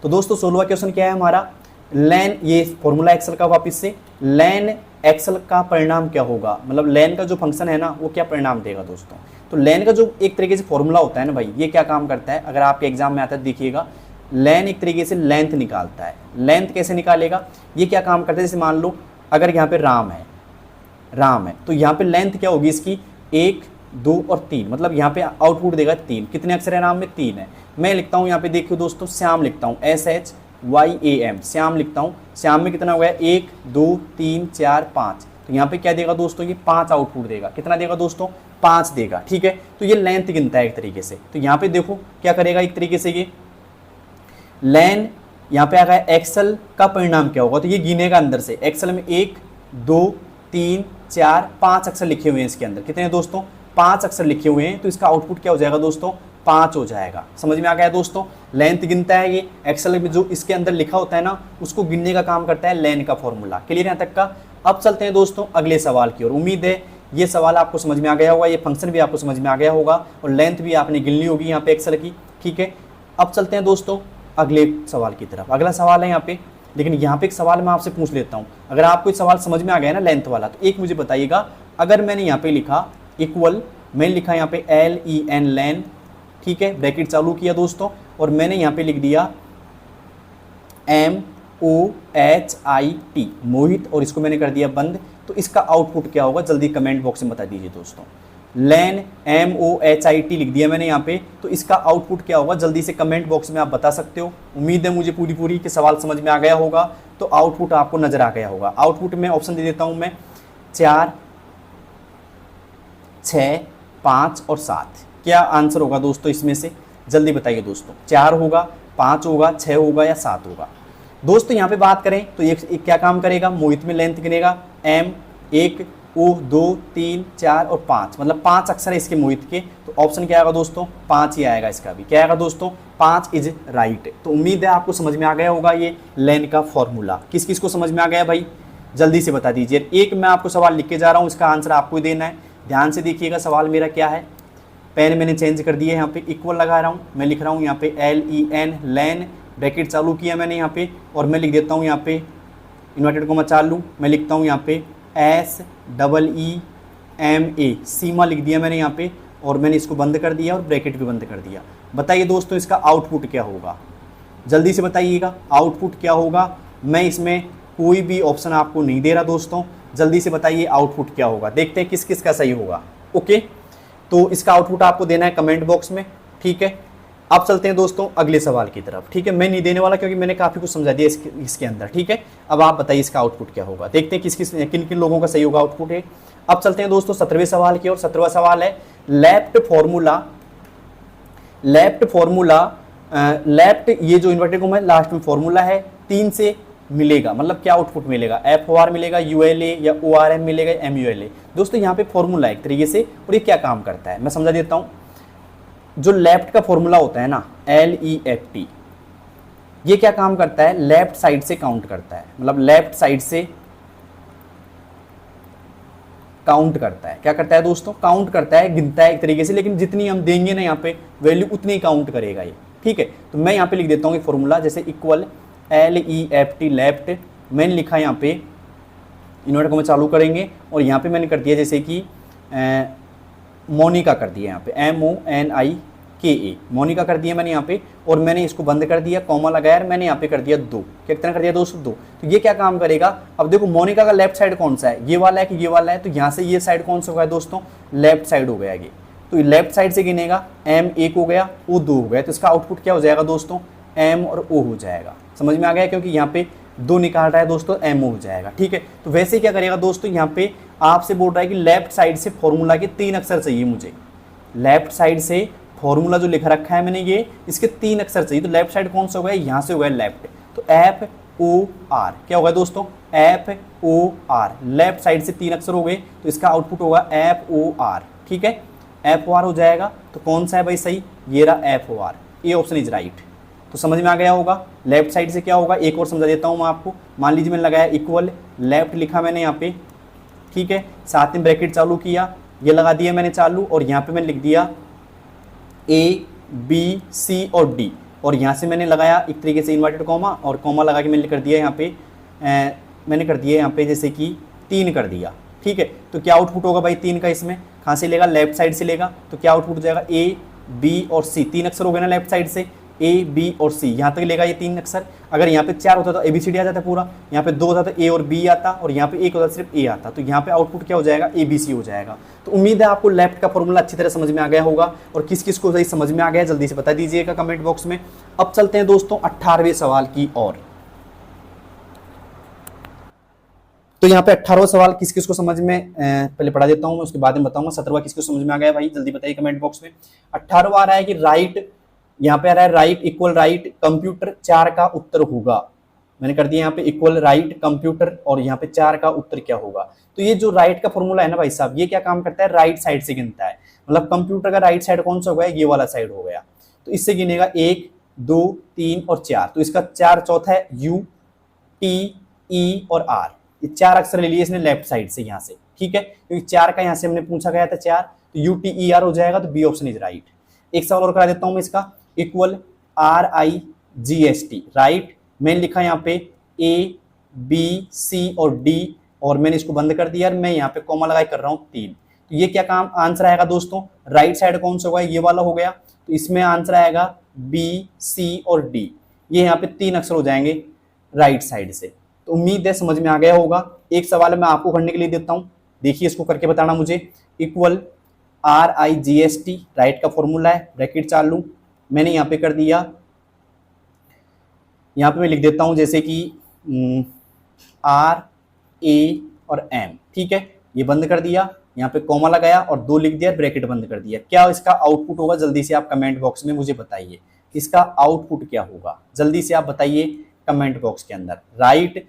तो दोस्तों 16वां क्वेश्चन क्या है हमारा, लेन, ये फॉर्मूला एक्सेल का वापस से, लेन एक्सेल का परिणाम क्या होगा, मतलब लेन का जो फंक्शन है ना वो क्या परिणाम देगा दोस्तों। तो लेन का जो एक तरीके से फॉर्मूला होता है ना भाई, ये क्या काम करता है, अगर आपके एग्जाम में आता है देखिएगा, लेन एक तरीके से लेंथ निकालता है। लेंथ कैसे निकालेगा, ये क्या काम करता है, जैसे मान लो अगर यहाँ पे राम है तो यहाँ पे लेंथ क्या होगी इसकी, 1, 2 और 3, मतलब यहाँ पे आउटपुट देगा 3। कितने अक्षर है नाम में, 3 है। मैं लिखता हूँ यहाँ पे देखिए दोस्तों, श्याम लिखता हूँ, SHYAM, श्याम लिखता हूँ। श्याम में कितना हो गया, 1, 2, 3, 4, 5। तो यहाँ पे क्या देगा दोस्तों, ये 5 आउटपुट देगा। कितना देगा दोस्तों, 5 देगा, ठीक है। तो ये लेंथ गिनता है एक तरीके से। तो यहाँ पे देखो क्या करेगा एक तरीके से, ये लेन यहाँ पे आ गया, एक्सेल का परिणाम क्या होगा, तो ये गिनेगा अंदर से। एक्सेल में 1, 2, 3, 4, 5 अक्षर लिखे हुए हैं इसके अंदर। कितने दोस्तों, 5 अक्षर लिखे हुए हैं। तो इसका आउटपुट क्या हो जाएगा दोस्तों, 5 हो जाएगा। समझ में आ गया दोस्तों, लेंथ गिनता है ये। एक्सेल में जो इसके अंदर लिखा होता है ना उसको गिनने का काम करता है लेन का फॉर्मूला। क्लियर यहाँ तक का। अब चलते हैं दोस्तों अगले सवाल की ओर। उम्मीद है ये सवाल आपको समझ में आ गया होगा, ये फंक्शन भी आपको समझ में आ गया होगा और लेंथ भी आपने गिननी होगी यहाँ पे एक्सेल की, ठीक है। अब चलते हैं दोस्तों अगले सवाल की तरफ। अगला सवाल है यहाँ पे, लेकिन यहाँ पे एक सवाल मैं आपसे पूछ लेता हूँ। अगर आपको एक सवाल समझ में आ गया ना लेंथ वाला, तो एक मुझे बताइएगा, अगर मैंने यहाँ पे लिखा इक्वल, मैंने लिखा यहाँ पे LEN लेन, ठीक है, ब्रैकेट चालू किया दोस्तों, और मैंने यहाँ पे लिख दिया MOHIT मोहित, और इसको मैंने कर दिया बंद। तो इसका आउटपुट क्या होगा, जल्दी कमेंट बॉक्स में बता दीजिए दोस्तों। लेन MOHIT लिख दिया मैंने यहाँ पे, तो इसका आउटपुट क्या होगा, जल्दी से कमेंट बॉक्स में आप बता सकते हो। उम्मीद है मुझे पूरी कि सवाल समझ में आ गया होगा, तो आउटपुट आपको नजर आ गया होगा। आउटपुट में ऑप्शन दे देता हूँ मैं, 4, 6, 5 और 7। क्या आंसर होगा दोस्तों इसमें से, जल्दी बताइए दोस्तों। 4 होगा, 5 होगा, 6 होगा या 7 होगा। दोस्तों यहाँ पे बात करें तो ये क्या काम करेगा, मोहित में लेंथ गिनेगा, M 1, O 2, 3, 4 और 5, मतलब 5 अक्षर है इसके मोहित के। तो ऑप्शन क्या आएगा दोस्तों, 5 ही आएगा इसका भी। क्या आएगा दोस्तों, 5 इज राइट। तो उम्मीद है आपको समझ में आ गया होगा ये लेन का फॉर्मूला। किस किस को समझ में आ गया भाई, जल्दी से बता दीजिए। एक मैं आपको सवाल लिख के जा रहा हूँ, इसका आंसर आपको ही देना है। ध्यान से देखिएगा सवाल मेरा क्या है। पेन मैंने चेंज कर दिया है, यहाँ पे इक्वल लगा रहा हूँ, मैं लिख रहा हूँ यहाँ पे LEN लेन, ब्रैकेट चालू किया मैंने यहाँ पे, और मैं लिख देता हूँ यहाँ पे इन्वर्टेड कोमा चालू, मैं लिखता हूँ यहाँ पे SEEMA, सीमा लिख दिया मैंने यहाँ पे, और मैंने इसको बंद कर दिया और ब्रैकेट भी बंद कर दिया। बताइए दोस्तों इसका आउटपुट क्या होगा, जल्दी से बताइएगा आउटपुट क्या होगा। मैं इसमें कोई भी ऑप्शन आपको नहीं दे रहा दोस्तों, जल्दी से बताइए आउटपुट क्या होगा, देखते हैं किस किस का सही होगा। ओके, तो इसका आउटपुट आपको देना है कमेंट बॉक्स में, ठीक है। अब चलते हैं दोस्तों अगले सवाल की तरफ, ठीक है। मैं नहीं देने वाला क्योंकि मैंने काफ़ी कुछ समझा दिया इसके अंदर, ठीक है। अब आप बताइए इसका आउटपुट क्या होगा, देखते हैं किन किन लोगों का सही होगा आउटपुट है। अब चलते हैं दोस्तों 17वें सवाल की ओर। 17वां सवाल है लेफ्ट फॉर्मूला लेफ्ट, ये जो इन्वर्टेड कॉमा है लास्ट में फॉर्मूला है 3 से मिलेगा, मतलब क्या आउटपुट मिलेगा, FOR मिलेगा, ULA या ORM मिलेगा, MULA। दोस्तों यहाँ पे फॉर्मूला एक तरीके से, और ये क्या काम करता है मैं समझा देता हूँ। जो लेफ्ट का फॉर्मूला होता है ना LEFT, ये क्या काम करता है, लेफ्ट साइड से काउंट करता है, मतलब लेफ्ट साइड से काउंट करता है। क्या करता है दोस्तों, काउंट करता है, गिनता है एक तरीके से, लेकिन जितनी हम देंगे ना यहाँ पे वैल्यू उतनी काउंट करेगा ये, ठीक है। तो मैं यहाँ पे लिख देता हूँ ये फॉर्मूला, जैसे इक्वल LEFT लेफ्ट, मैंने लिखा यहाँ पे इन्वर्टर को मैं चालू करेंगे, और यहाँ पे मैंने कर दिया जैसे कि मोनिका कर दिया, यहाँ पे MONIKA मोनिका कर दिया मैंने यहाँ पे, और मैंने इसको बंद कर दिया, कॉमा लगाया, और मैंने यहाँ पे कर दिया 2, कितना कर दिया दोस्तों 2। तो ये क्या काम करेगा, अब देखो मोनिका का लेफ्ट साइड कौन सा है, ये वाला है कि ये वाला है, तो यहाँ से ये साइड कौन सा हो गया दोस्तों, लेफ्ट साइड हो गया ये। तो लेफ्ट साइड से गिनेगा, M 1 हो गया, O 2 हो गया, तो इसका आउटपुट क्या हो जाएगा दोस्तों, M और O हो जाएगा। समझ में आ गया, क्योंकि यहाँ पे 2 निकाल रहा है दोस्तों, MO हो जाएगा, ठीक है। तो वैसे क्या करेगा दोस्तों, यहाँ पे आपसे बोल रहा है कि लेफ्ट साइड से फॉर्मूला के 3 अक्षर चाहिए मुझे, लेफ्ट साइड से फॉर्मूला जो लिखा रखा है मैंने ये, इसके 3 अक्षर चाहिए। तो लेफ्ट साइड कौन सा हो गया, यहाँ से हो गया लेफ्ट, तो FOR क्या होगा दोस्तों, FOR, लेफ्ट साइड से 3 अक्षर हो गए, तो इसका आउटपुट होगा FOR, ठीक है, FOR हो जाएगा। तो कौन सा है भाई सही, ये रहा FOR, ये ऑप्शन इज राइट। तो समझ में आ गया होगा लेफ्ट साइड से क्या होगा, एक और समझा देता हूँ मैं आपको। मान लीजिए मैंने लगाया इक्वल, लेफ्ट लिखा मैंने यहाँ पे, ठीक है, साथ में ब्रैकेट चालू किया, ये लगा दिया मैंने चालू, और यहाँ पे मैंने लिख दिया A B C और D, और यहाँ से मैंने लगाया एक तरीके से इन्वर्टेड कॉमा, और कॉमा लगा के मैंने कर दिया यहाँ पे मैंने कर दिया यहाँ पे जैसे कि 3 कर दिया, ठीक है। तो क्या आउटपुट होगा भाई 3 का, इसमें कहाँ से लेगा, लेफ्ट साइड से लेगा, तो क्या आउटपुट हो जाएगा A B और C, 3 अक्षर हो गए ना लेफ्ट साइड से, A B और C, यहाँ तक लेगा ये 3 अक्षर। अगर यहाँ पे 4 होता तो ABCD आ जाता पूरा, यहाँ पे 2 होता तो A और B आता, और यहाँ पे 1 होता तो सिर्फ A आता, तो यहाँ पे आउटपुट क्या हो जाएगा, ABC हो जाएगा। तो उम्मीद है आपको लेफ्ट का फॉर्मूला अच्छी तरह समझ में आ गया होगा, और किस किस को सही समझ में आ गया जल्दी से बता दीजिएगा कमेंट बॉक्स में। अब चलते हैं दोस्तों 18वें सवाल की ओर। तो यहाँ पे 18वां सवाल किस किस को समझ में, पहले पढ़ा देता हूँ मैं, उसके बाद में बताऊंगा 17वां किस को समझ में आ गया भाई, जल्दी बताइए कमेंट बॉक्स में। 18वां आ रहा है कि राइट, यहाँ पे आ रहा है राइट इक्वल राइट कंप्यूटर 4 का उत्तर होगा। मैंने कर दिया यहाँ पे इक्वल राइट कंप्यूटर, और यहाँ पे 4 का उत्तर क्या होगा। तो ये जो राइट का फॉर्मूला है ना भाई साहब, ये क्या काम करता है, राइट साइड से गिनता है, मतलब कंप्यूटर का राइट साइड कौन सा हो गया, ये वाला साइड हो गया, तो इससे गिनेगा 1 2 3 और 4। तो इसका 4 चौथा है U T E और R, ये 4 अक्षर ले लिए इसने लेफ्ट साइड से यहाँ से, ठीक है, क्योंकि 4 का यहाँ से हमने पूछा गया था 4, तो UTER हो जाएगा, तो बी ऑप्शन इज राइट। एक सवाल और करा देता हूँ मैं इसका, इक्वल RIGST राइट, मैंने लिखा यहाँ पे A B C और D, और मैंने इसको बंद कर दिया, मैं यहाँ पे कॉमा लगा कर रहा हूँ 3। तो ये क्या काम आंसर आएगा दोस्तों, राइट साइड कौन सा होगा, ये वाला हो गया, तो इसमें आंसर आएगा B C और D, ये यहाँ पे 3 अक्षर हो जाएंगे राइट साइड से। तो उम्मीद है समझ में आ गया होगा। एक सवाल मैं आपको करने के लिए देता हूँ, देखिए इसको करके बताना मुझे। इक्वल RIGST राइट का फॉर्मूला है, ब्रैकेट चालू, मैंने यहाँ पे कर दिया, यहाँ पे मैं लिख देता हूँ जैसे कि R A और M, ठीक है, ये बंद कर दिया, यहाँ पे कॉमा लगाया और 2 लिख दिया, ब्रैकेट बंद कर दिया। क्या इसका आउटपुट होगा, जल्दी से आप कमेंट बॉक्स में मुझे बताइए इसका आउटपुट क्या होगा, जल्दी से आप बताइए कमेंट बॉक्स के अंदर। राइट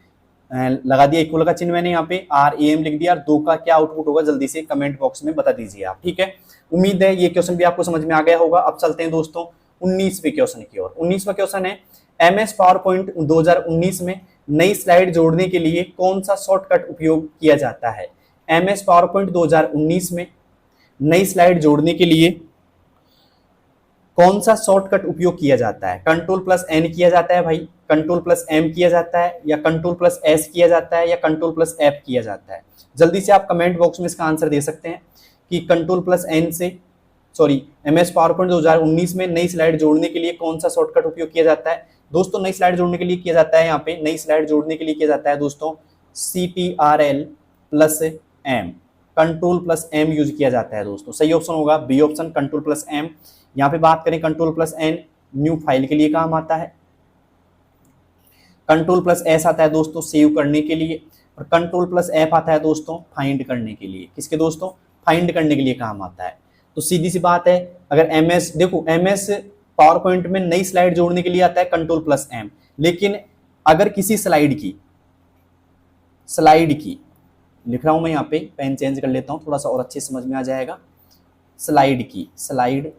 लगा दिया, इक्वल का चिन्ह मैंने यहाँ पे RAM लिख दिया, और 2 का क्या आउटपुट होगा जल्दी से कमेंट बॉक्स में बता दीजिए आप, ठीक है। उम्मीद है ये क्वेश्चन भी आपको समझ में आ गया होगा। अब चलते हैं दोस्तों 19वें क्वेश्चन की ओर। 19वां क्वेश्चन है MS पावरपॉइंट 2019 में नई स्लाइड जोड़ने के लिए कौन सा शॉर्टकट उपयोग किया जाता है। MS पावरपॉइंट 2019 में नई स्लाइड जोड़ने के लिए कौन सा शॉर्टकट उपयोग किया जाता है। Ctrl+N किया जाता है भाई, Ctrl+M किया जाता है, या Ctrl+S किया जाता है, या Ctrl+F किया जाता है। जल्दी से आप कमेंट बॉक्स में इसका आंसर दे सकते हैं कि Ctrl+N से MS पावरपॉइंट 2019 में नई स्लाइड जोड़ने के लिए कौन सा शॉर्टकट उपयोग किया जाता है। दोस्तों नई स्लाइड जोड़ने के लिए किया जाता है, यहाँ पे नई स्लाइड जोड़ने के लिए किया जाता है दोस्तों CTRL plus M, control plus M use किया जाता है दोस्तों। सही ऑप्शन होगा B option, control plus M। यहाँ पे बात करें control plus N new file के लिए काम आता है, कंट्रोल प्लस S आता है दोस्तों सेव करने के लिए, और कंट्रोल प्लस F आता है दोस्तों फाइंड करने के लिए। किसके दोस्तों? फाइंड करने के लिए काम आता है। तो सीधी सी बात है, अगर MS देखो MS पावर पॉइंट में नई स्लाइड जोड़ने के लिए आता है कंट्रोल प्लस M, लेकिन अगर किसी स्लाइड की लिख रहा हूं मैं, यहाँ पे पेन चेंज कर लेता हूं थोड़ा सा और अच्छे समझ में आ जाएगा। स्लाइड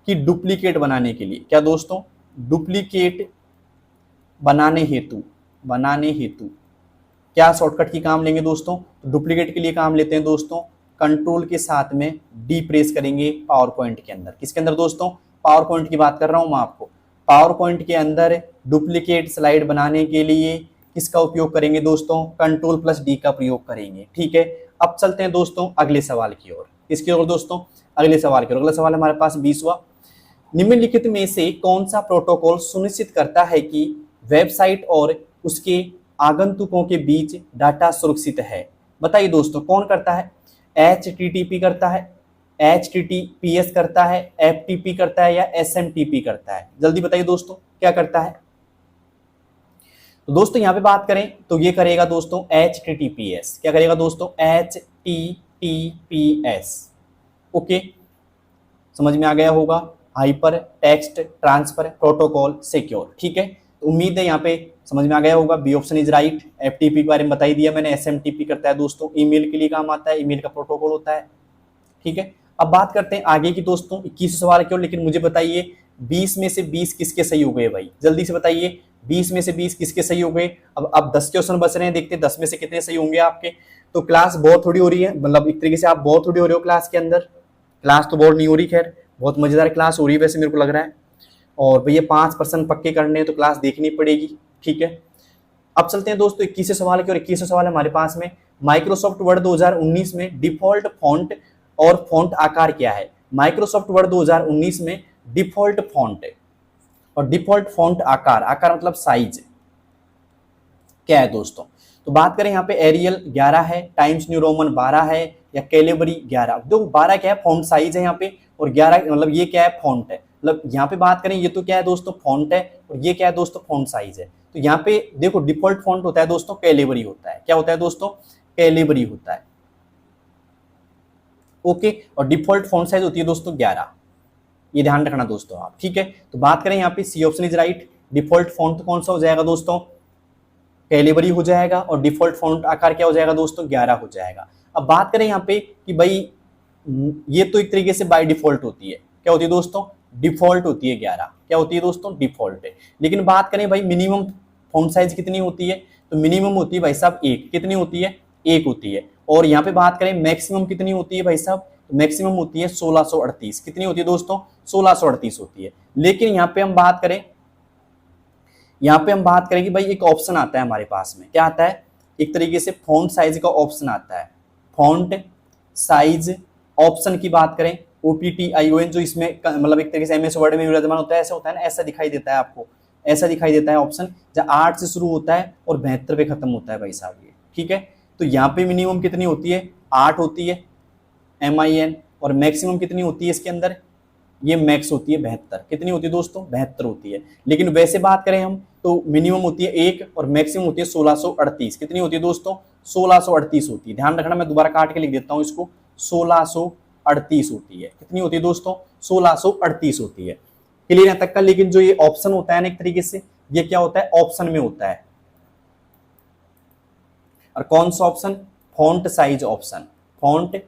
की डुप्लीकेट बनाने के लिए, क्या दोस्तों? डुप्लीकेट बनाने हेतु क्या शॉर्टकट की काम लेंगे दोस्तों? डुप्लीकेट के लिए काम लेते हैं दोस्तों कंट्रोल के साथ में डी प्रेस करेंगे पावर पॉइंट के अंदर। किसके अंदर दोस्तों? पावर पॉइंट की बात कर रहा हूं मैं आपको। पावर पॉइंट के अंदर डुप्लीकेट स्लाइड बनाने के लिए किसका उपयोग करेंगे दोस्तों? कंट्रोल प्लस डी का प्रयोग करेंगे। ठीक है, अब चलते हैं दोस्तों अगले सवाल की ओर। किसकी ओर दोस्तों? अगले सवाल की ओर। अगला सवाल हमारे पास 20वां, निम्नलिखित में से कौन सा प्रोटोकॉल सुनिश्चित करता है कि वेबसाइट और उसके आगंतुकों के बीच डाटा सुरक्षित है? बताइए दोस्तों, कौन करता है? HTTP करता है, HTTPS करता है, FTP करता है या SMTP करता है? जल्दी बताइए दोस्तों क्या करता है? तो दोस्तों यहां पे बात करें तो ये करेगा दोस्तों HTTPS। क्या करेगा दोस्तों? HTTPS। ओके, समझ में आ गया होगा, hyper text transfer protocol secure. ठीक है, तो उम्मीद है यहाँ पे समझ में आ गया होगा, B option is right. FTP के बारे में बता ही दिया मैंने, SMTP करता है दोस्तों ईमेल के लिए काम आता है, ईमेल का प्रोटोकॉल होता है। ठीक है, अब बात करते हैं आगे की दोस्तों 21 सवाल की ओर। लेकिन मुझे बताइए 20 में से 20 किसके सही हो गए भाई? जल्दी से बताइए 20 में से 20 किसके सही हो गए? अब 10 क्वेश्चन बच रहे हैं, देखते हैं 10 में से कितने सही होंगे आपके। तो क्लास बोर थोड़ी हो रही है, मतलब एक तरीके से आप बोर थोड़ी हो रहे हो क्लास के अंदर। क्लास तो बोर नहीं हो रही, खैर बहुत मजेदार क्लास हो रही है वैसे मेरे को लग रहा है। और भैया 5% पक्के करने हैं तो क्लास देखनी पड़ेगी। ठीक है, अब चलते हैं दोस्तों 21 सवाल की और 21 सवाल हमारे पास में, माइक्रोसॉफ्ट वर्ड 2019 में डिफॉल्ट फॉन्ट और फॉन्ट आकार क्या है? माइक्रोसॉफ्ट वर्ड 2019 में डिफॉल्ट फॉन्ट और डिफॉल्ट फॉन्ट आकार मतलब साइज क्या है दोस्तों? तो बात करें यहाँ पे एरियल 11 है, टाइम्स न्यू रोमन 12 है या कैलिबरी 11? देखो 12 क्या है? फॉन्ट साइज है यहाँ पे, और 11 मतलब ये क्या है? फॉन्ट है। मतलब यहाँ पे बात करें ये तो क्या है दोस्तों? फॉन्ट है, और ये क्या है दोस्तों? फॉन्ट साइज है। तो यहाँ पे देखो डिफॉल्ट फॉन्ट होता है दोस्तों कैलिबरी होता है। क्या होता है दोस्तों? कैलिबरी होता है। ओके, और डिफॉल्ट फॉन्ट साइज होती है दोस्तों 11, ये ध्यान रखना दोस्तों आप। ठीक है, तो बात करें यहाँ पे C option is right. Default font कौन सा हो जाएगा दोस्तों? कैलिबरी हो जाएगा, और डिफॉल्ट फॉन्ट आकार क्या हो जाएगा दोस्तों? 11 हो जाएगा। अब बात करें यहाँ पे कि भाई ये तो एक तरीके से बाय डिफॉल्ट होती है, क्या होती है दोस्तों? डिफॉल्ट होती है 11। क्या होती है दोस्तों? डिफॉल्ट है। लेकिन बात करें भाई मिनिमम फॉन्ट साइज कितनी होती है? तो मिनिमम होती है भाई साहब 1। कितनी होती है? 1 होती है। और यहाँ पे बात करें मैक्सिमम कितनी होती है भाई साहब? तो मैक्सिमम होती है 1638। कितनी होती है दोस्तों? 1638 होती है। लेकिन यहाँ पे हम बात करें कि भाई एक ऑप्शन आता है हमारे पास में, क्या आता है? एक तरीके से फॉन्ट साइज का ऑप्शन आता है। फॉन्ट साइज ऑप्शन की बात करें, OPTION, जो इसमें मतलब एक तरीके से MS वर्ड में विराजमान होता है, ऐसा होता है ना, ऐसा दिखाई देता है आपको, ऐसा दिखाई देता है ऑप्शन, जहाँ 8 से शुरू होता है और 72 पे खत्म होता है भाई साहब ये। ठीक है, तो यहाँ पे मिनिमम कितनी होती है? 8 होती है MIN, और मैक्सिमम कितनी होती है इसके अंदर? ये मैक्स होती है 72। कितनी होती है दोस्तों? 72 होती है। लेकिन वैसे बात करें हम तो मिनिमम होती है 1 और मैक्सिमम होती है 1638। कितनी होती है दोस्तों? 1638 होती है। ध्यान रखना, मैं दोबारा काट के लिख देता हूँ इसको, 1638 होती है। कितनी होती है दोस्तों? 1638 होती है। क्लियर यहाँ तक का? लेकिन जो ये ऑप्शन होता है ना, एक तरीके से ये क्या होता है? ऑप्शन में होता है। और कौन सा option? Font size option. Font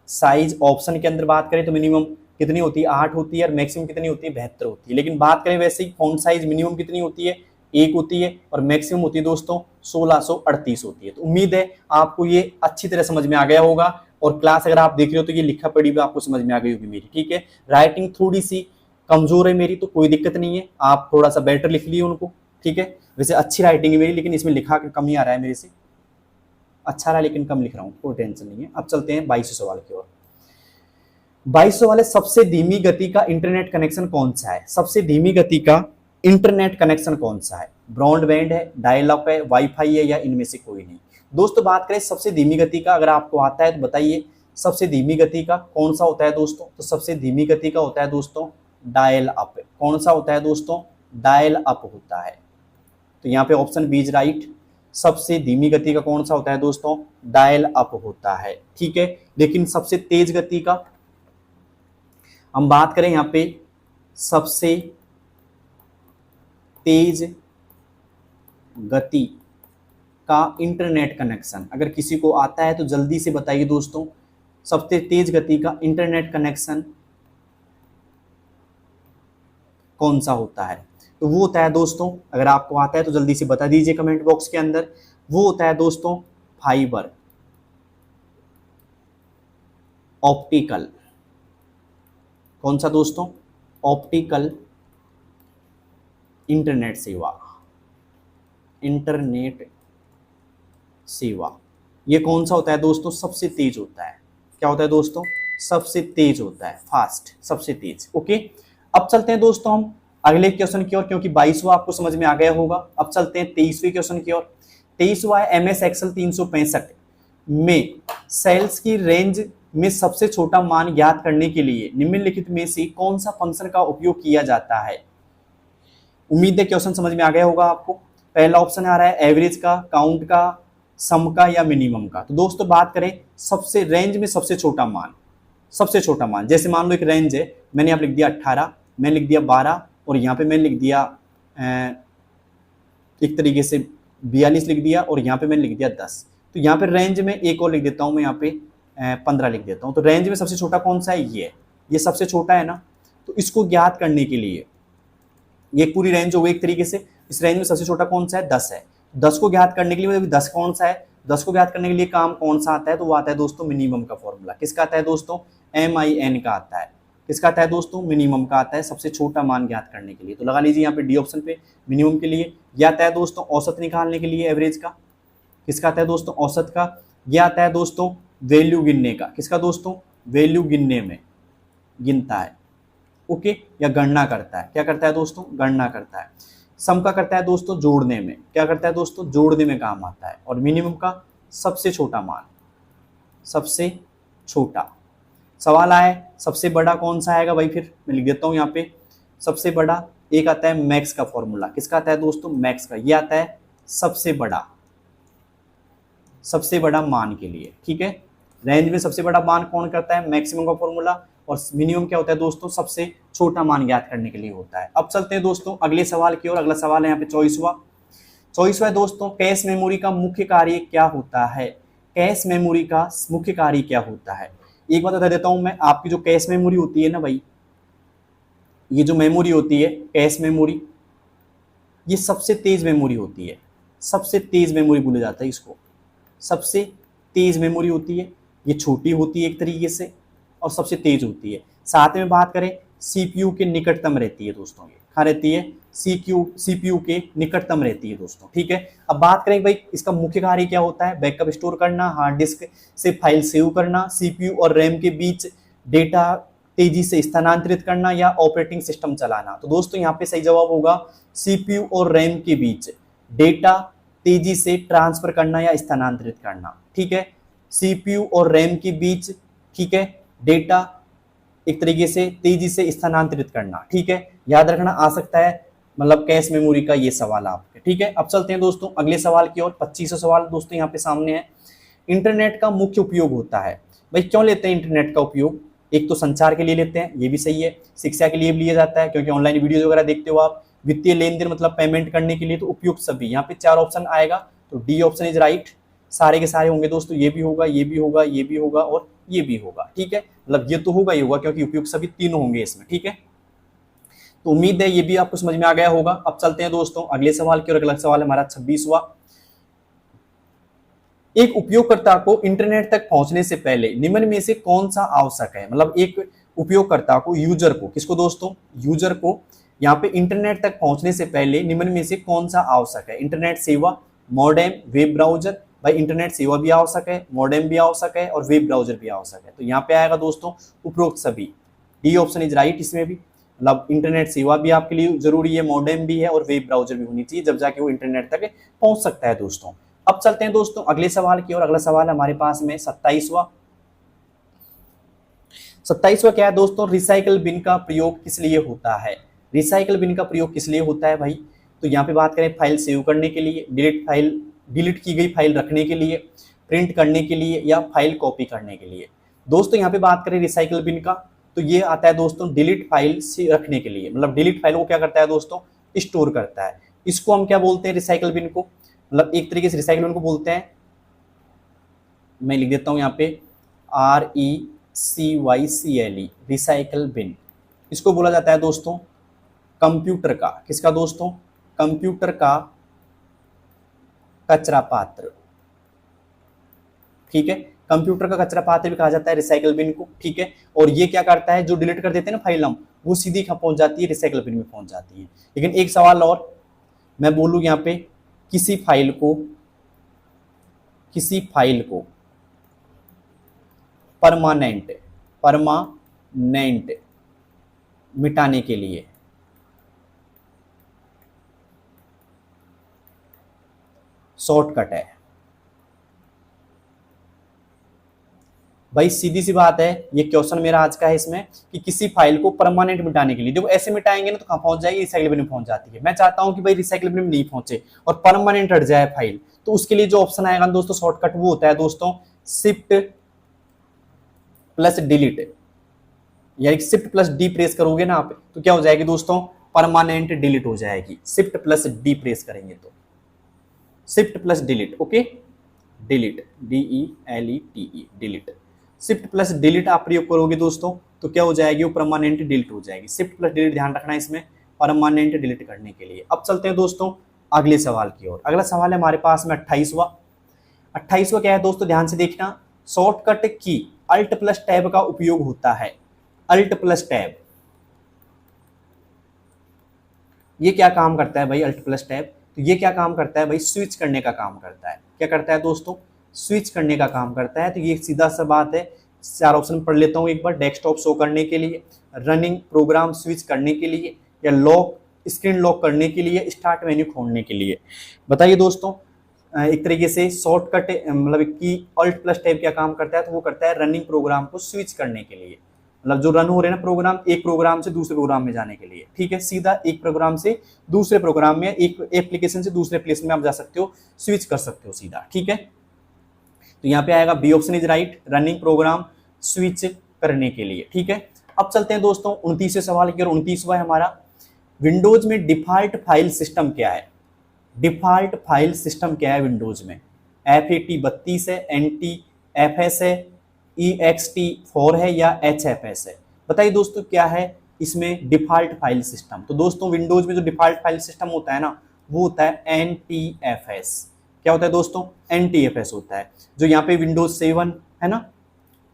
size option के अंदर बात करें तो मिनिमम कितनी होती है? 8 होती है, और मैक्सिमम कितनी होती है? 72 होती है। लेकिन बात करें वैसे ही फॉन्ट साइज मिनिमम कितनी होती है? 1 होती है, और मैक्सिमम होती है दोस्तों 1638 होती है। तो उम्मीद है आपको ये अच्छी तरह समझ में आ गया होगा, और क्लास अगर आप देख रहे हो तो ये लिखा पढ़ी भी आपको समझ में आ गई होगी मेरी। ठीक है, राइटिंग थोड़ी सी कमजोर है मेरी, तो कोई दिक्कत नहीं है, आप थोड़ा सा बेटर लिख लिए उनको। ठीक है, वैसे अच्छी राइटिंग है मेरी, लेकिन इसमें लिखा कम ही आ रहा है मेरे से। अच्छा रहा लेकिन कम लिख रहा हूँ, कोई टेंशन नहीं है। अब चलते हैं 22 सवाल की ओर। 2200 वाले सबसे धीमी गति का इंटरनेट कनेक्शन कौन सा है? सबसे धीमी गति का इंटरनेट कनेक्शन कौन सा है? ब्रॉडबैंड है, डायल अप है, वाईफाई है, या इनमें से कोई नहीं? दोस्तों बात करें सबसे धीमी गति का, अगर आपको आता है तो बताइए सबसे धीमी गति का कौन सा होता है दोस्तों? तो सबसे धीमी गति का होता है दोस्तों डायल अप। कौन सा होता है दोस्तों? डायल अप होता है। तो यहाँ पे ऑप्शन बी इज राइट। सबसे धीमी गति का कौन सा होता है दोस्तों? डायल अप होता है, ठीक है। लेकिन सबसे तेज गति का हम बात करें यहाँ पे, सबसे तेज गति का इंटरनेट कनेक्शन अगर किसी को आता है तो जल्दी से बताइए दोस्तों, सबसे तेज गति का इंटरनेट कनेक्शन कौन सा होता है? तो वो होता है दोस्तों, अगर आपको आता है तो जल्दी से बता दीजिए कमेंट बॉक्स के अंदर। वो होता है दोस्तों फाइबर ऑप्टिकल। कौन सा दोस्तों? ऑप्टिकल इंटरनेट सेवा। इंटरनेट सेवा ये कौन सा होता है दोस्तों? सबसे तेज होता है। क्या होता है दोस्तों? सबसे तेज होता है, फास्ट, सबसे तेज। ओके, अब चलते हैं दोस्तों हम अगले क्वेश्चन की ओर, क्योंकि 22वां आपको समझ में आ गया होगा। अब चलते हैं 23वें क्वेश्चन की ओर। 23वां है MS एक्सेल 365 में सेल्स की रेंज में सबसे छोटा मान ज्ञात करने के लिए निम्नलिखित में से कौन सा फंक्शन का उपयोग किया जाता है? उम्मीद है क्वेश्चन समझ में आ गया होगा आपको। पहला ऑप्शन आ रहा है एवरेज का, काउंट का, सम का, या मिनिमम का। तो दोस्तों बात करें सबसे रेंज में सबसे छोटा मान, सबसे छोटा मान, जैसे मान लो एक रेंज है, मैंने यहाँ लिख दिया 18, मैंने लिख दिया 12, और यहाँ पे मैंने लिख दिया एक तरीके से 42 लिख दिया, और यहाँ पे मैंने लिख दिया 10। तो यहाँ पे रेंज में एक और लिख देता हूँ मैं, यहाँ पे 15 लिख देता हूँ। तो रेंज में सबसे छोटा कौन सा है? ये सबसे छोटा है ना। तो इसको ज्ञात करने के लिए, ये पूरी रेंज हो गई एक तरीके से, इस रेंज में सबसे छोटा कौन सा है? 10 है। 10 को ज्ञात करने के लिए, मतलब 10 कौन सा है, 10 को ज्ञात करने के लिए काम कौन सा आता है? तो वो आता है दोस्तों मिनिमम का फॉर्मूला। किसका आता है दोस्तों? MIN का आता है। किसका आता है दोस्तों? मिनिमम का आता है, सबसे छोटा मान ज्ञात करने के लिए। तो लगा लीजिए यहाँ पे डी ऑप्शन पे, मिनिमम के लिए। यह आता है दोस्तों औसत निकालने के लिए, एवरेज का। किसका आता है दोस्तों? औसत का। यह आता है दोस्तों वैल्यू गिनने का। किसका दोस्तों? वैल्यू गिनने में गिनता है, ओके, या गणना करता है। क्या करता है दोस्तों? गणना करता है। सम का करता है दोस्तों जोड़ने में। क्या करता है दोस्तों? जोड़ने में काम आता है। और मिनिमम का सबसे छोटा मान, सबसे छोटा। सवाल आए सबसे बड़ा कौन सा आएगा भाई? फिर मैं लिख देता हूं यहाँ पे, सबसे बड़ा एक आता है मैक्स का फॉर्मूला। किसका आता है दोस्तों? मैक्स का। ये आता है सबसे बड़ा, सबसे बड़ा मान के लिए, ठीक है। रेंज में सबसे बड़ा मान कौन करता है? मैक्सिमम का फॉर्मूला। और मिनिमम क्या होता है दोस्तों? सबसे छोटा मान ज्ञात करने के लिए होता है। अब चलते हैं दोस्तों अगले सवाल की ओर। अगला सवाल है यहाँ पे 24वां है दोस्तों, कैश मेमोरी का मुख्य कार्य क्या होता है? कैश मेमोरी का मुख्य कार्य क्या होता है? एक बात बता देता हूं मैं, आपकी जो कैश मेमोरी होती है ना भाई, ये जो मेमोरी होती है कैश मेमोरी, ये सबसे तेज मेमोरी होती है। सबसे तेज मेमोरी बोला जाता है इसको, सबसे तेज मेमोरी होती है। ये छोटी होती है एक तरीके से और सबसे तेज होती है। साथ में बात करें सीपीयू के निकटतम रहती है दोस्तों, ये कहाँ रहती है? सीपीयू के निकटतम रहती है दोस्तों, ठीक है। अब बात करें भाई इसका मुख्य कार्य क्या होता है? बैकअप स्टोर करना, हार्ड डिस्क से फाइल सेव करना, सीपीयू और रैम के बीच डेटा तेजी से स्थानांतरित करना, या ऑपरेटिंग सिस्टम चलाना। तो दोस्तों यहाँ पे सही जवाब होगा सीपीयू और रैम के बीच डेटा तेजी से ट्रांसफर करना या स्थानांतरित करना, ठीक है। सीपीयू और रैम के बीच, ठीक है, डेटा एक तरीके से तेजी से स्थानांतरित करना, ठीक है। याद रखना आ सकता है मतलब कैश मेमोरी का ये सवाल आपके, ठीक है। अब चलते हैं दोस्तों अगले सवाल की ओर। 25वां सवाल दोस्तों यहाँ पे सामने है। इंटरनेट का मुख्य उपयोग होता है। भाई क्यों लेते हैं इंटरनेट का उपयोग? एक तो संचार के लिए लेते हैं, ये भी सही है। शिक्षा के लिए भी लिया जाता है क्योंकि ऑनलाइन वीडियोज वगैरह देखते हो आप। वित्तीय लेन देन मतलब पेमेंट करने के लिए, तो उपयुक्त सभी। यहाँ पे 4 ऑप्शन आएगा, तो डी ऑप्शन इज राइट। सारे के सारे होंगे दोस्तों, ये भी होगा, ये भी होगा, ये भी होगा और ये भी होगा, ठीक है। मतलब ये तो होगा ही होगा क्योंकि उपयुक्त सभी तीनों होंगे इसमें, ठीक है। तो उम्मीद है ये भी आपको समझ में आ गया होगा। अब चलते हैं दोस्तों अगले सवाल की ओर। अगला सवाल है हमारा 26वां। एक उपयोगकर्ता को इंटरनेट तक पहुंचने से पहले निम्न में से कौन सा आवश्यक है? मतलब एक उपयोगकर्ता को, यूजर को, किसको दोस्तों? यूजर को यहाँ पे इंटरनेट तक पहुंचने से पहले निम्न में से कौन सा आवश्यक है? इंटरनेट सेवा, मॉडेम, वेब ब्राउजर भाई इंटरनेट सेवा भी आवश्यक है, मॉडेम भी आवश्यक है और वेब ब्राउजर भी आवश्यक है। तो यहाँ पे आएगा दोस्तों उपरोक्त सभी, डी ऑप्शन इज राइट। इसमें भी मतलब इंटरनेट सेवा भी आपके लिए जरूरी है, मॉडेम भी है और वेब ब्राउजर भी होनी चाहिए, जब जाके वो इंटरनेट तक पहुंच सकता है दोस्तों। अब चलते हैं दोस्तों अगले सवाल की ओर। अगला सवाल हमारे पास में 27वां क्या है दोस्तों, रिसाइकल बिन का प्रयोग किस लिए होता है। रिसाइकल बिन का प्रयोग किस लिए होता है भाई, तो यहाँ पे बात करें फाइल सेव करने के लिए, डिलीट की गई फाइल रखने के लिए, प्रिंट करने के लिए या फाइल कॉपी करने के लिए। दोस्तों यहाँ पे बात करें रिसाइकल बिन का, तो ये आता है दोस्तों डिलीट फाइल से रखने के लिए, मतलब डिलीट फाइल को क्या करता है दोस्तों, स्टोर करता है। इसको हम क्या बोलते हैं, रिसाइकल बिन को, मतलब एक तरीके से रिसाइकल बिन को बोलते हैं, मैं लिख देता हूँ यहाँ पे RECYCLE, रिसाइकल बिन। इसको बोला जाता है दोस्तों कंप्यूटर का, किसका दोस्तों, कंप्यूटर का कचरा पात्र, ठीक है, कंप्यूटर का कचरा पात्र भी कहा जाता है रिसाइकल बिन को, ठीक है। और ये क्या करता है, जो डिलीट कर देते हैं ना फाइल हम, वो सीधी कहाँ पहुंच जाती है, रिसाइकल बिन में पहुंच जाती है। लेकिन एक सवाल और मैं बोलूँ यहाँ पे, किसी फाइल को परमानेंट मिटाने के लिए शॉर्टकट है भाई, सीधी सी बात है। ये क्वेश्चन मेरा आज का है इसमें कि किसी फाइल को परमानेंट मिटाने के लिए, देखो ऐसे मिटाएंगे ना तो कहाँ पहुंच जाएगी, रिसाइकल बिन में पहुंच जाती है। मैं चाहता हूं कि भाई रिसाइकल बिन में नहीं पहुंचे और परमानेंट हट जाए फाइल, तो उसके लिए जो ऑप्शन आएगा दोस्तों शॉर्टकट, वो होता है दोस्तों शिफ्ट प्लस डिलीट, यानी शिफ्ट प्लस डी प्रेस करोगे ना आप, तो क्या हो जाएगी दोस्तों, परमानेंट डिलीट हो जाएगी। शिफ्ट प्लस डी प्रेस करेंगे तो shift plus delete, okay, delete, DELETE, delete. Shift plus delete आप प्रयोग करोगे दोस्तों तो क्या हो जाएगी, वो परमानेंट डिलीट हो जाएगी। शिफ्ट प्लस डिलीट ध्यान रखना है इसमें, परमानेंट डिलीट करने के लिए। अब चलते हैं दोस्तों अगले सवाल की ओर। अगला सवाल है हमारे पास में 28वां क्या है दोस्तों, ध्यान से देखना। शॉर्टकट की अल्ट प्लस टैब का उपयोग होता है। अल्ट प्लस टैब ये क्या काम करता है भाई, अल्ट प्लस टैब, तो ये क्या काम करता है भाई, स्विच करने का काम करता है। क्या करता है दोस्तों, स्विच करने का काम करता है। तो ये सीधा सा बात है, 4 ऑप्शन पढ़ लेता हूँ एक बार। डेस्कटॉप शो करने के लिए, रनिंग प्रोग्राम स्विच करने के लिए, या लॉक स्क्रीन लॉक करने के लिए, स्टार्ट मेन्यू खोलने के लिए। बताइए दोस्तों, एक तरीके से शॉर्टकट मतलब कि अल्ट प्लस टैब क्या काम करता है, तो वो करता है रनिंग प्रोग्राम को स्विच करने के लिए, मतलब जो रन हो रहे हैं ना प्रोग्राम, एक प्रोग्राम से दूसरे प्रोग्राम में जाने के लिए, ठीक है। सीधा एक प्रोग्राम से दूसरे प्रोग्राम में, एक एप्लीकेशन से दूसरे एप्लीकेशन में आप जा सकते हो, स्विच कर सकते हो सीधा, ठीक है। तो यहाँ पे आएगा B option is right, running program switch करने के लिए, ठीक है। अब चलते हैं दोस्तों 29वें सवाल की ओर। 29वां है हमारा, विंडोज में डिफॉल्ट फाइल सिस्टम क्या है। डिफॉल्ट फाइल सिस्टम क्या है विंडोज में, FAT32 है, NTFS है, EXT4 है या HFS है। बताइए दोस्तों क्या है इसमें डिफॉल्ट फाइल सिस्टम। तो दोस्तों विंडोज में जो डिफॉल्ट फाइल सिस्टम होता है ना, वो होता है NTFS। क्या होता है दोस्तों, NTFS होता है, जो यहाँ पे विंडोज 7 है ना,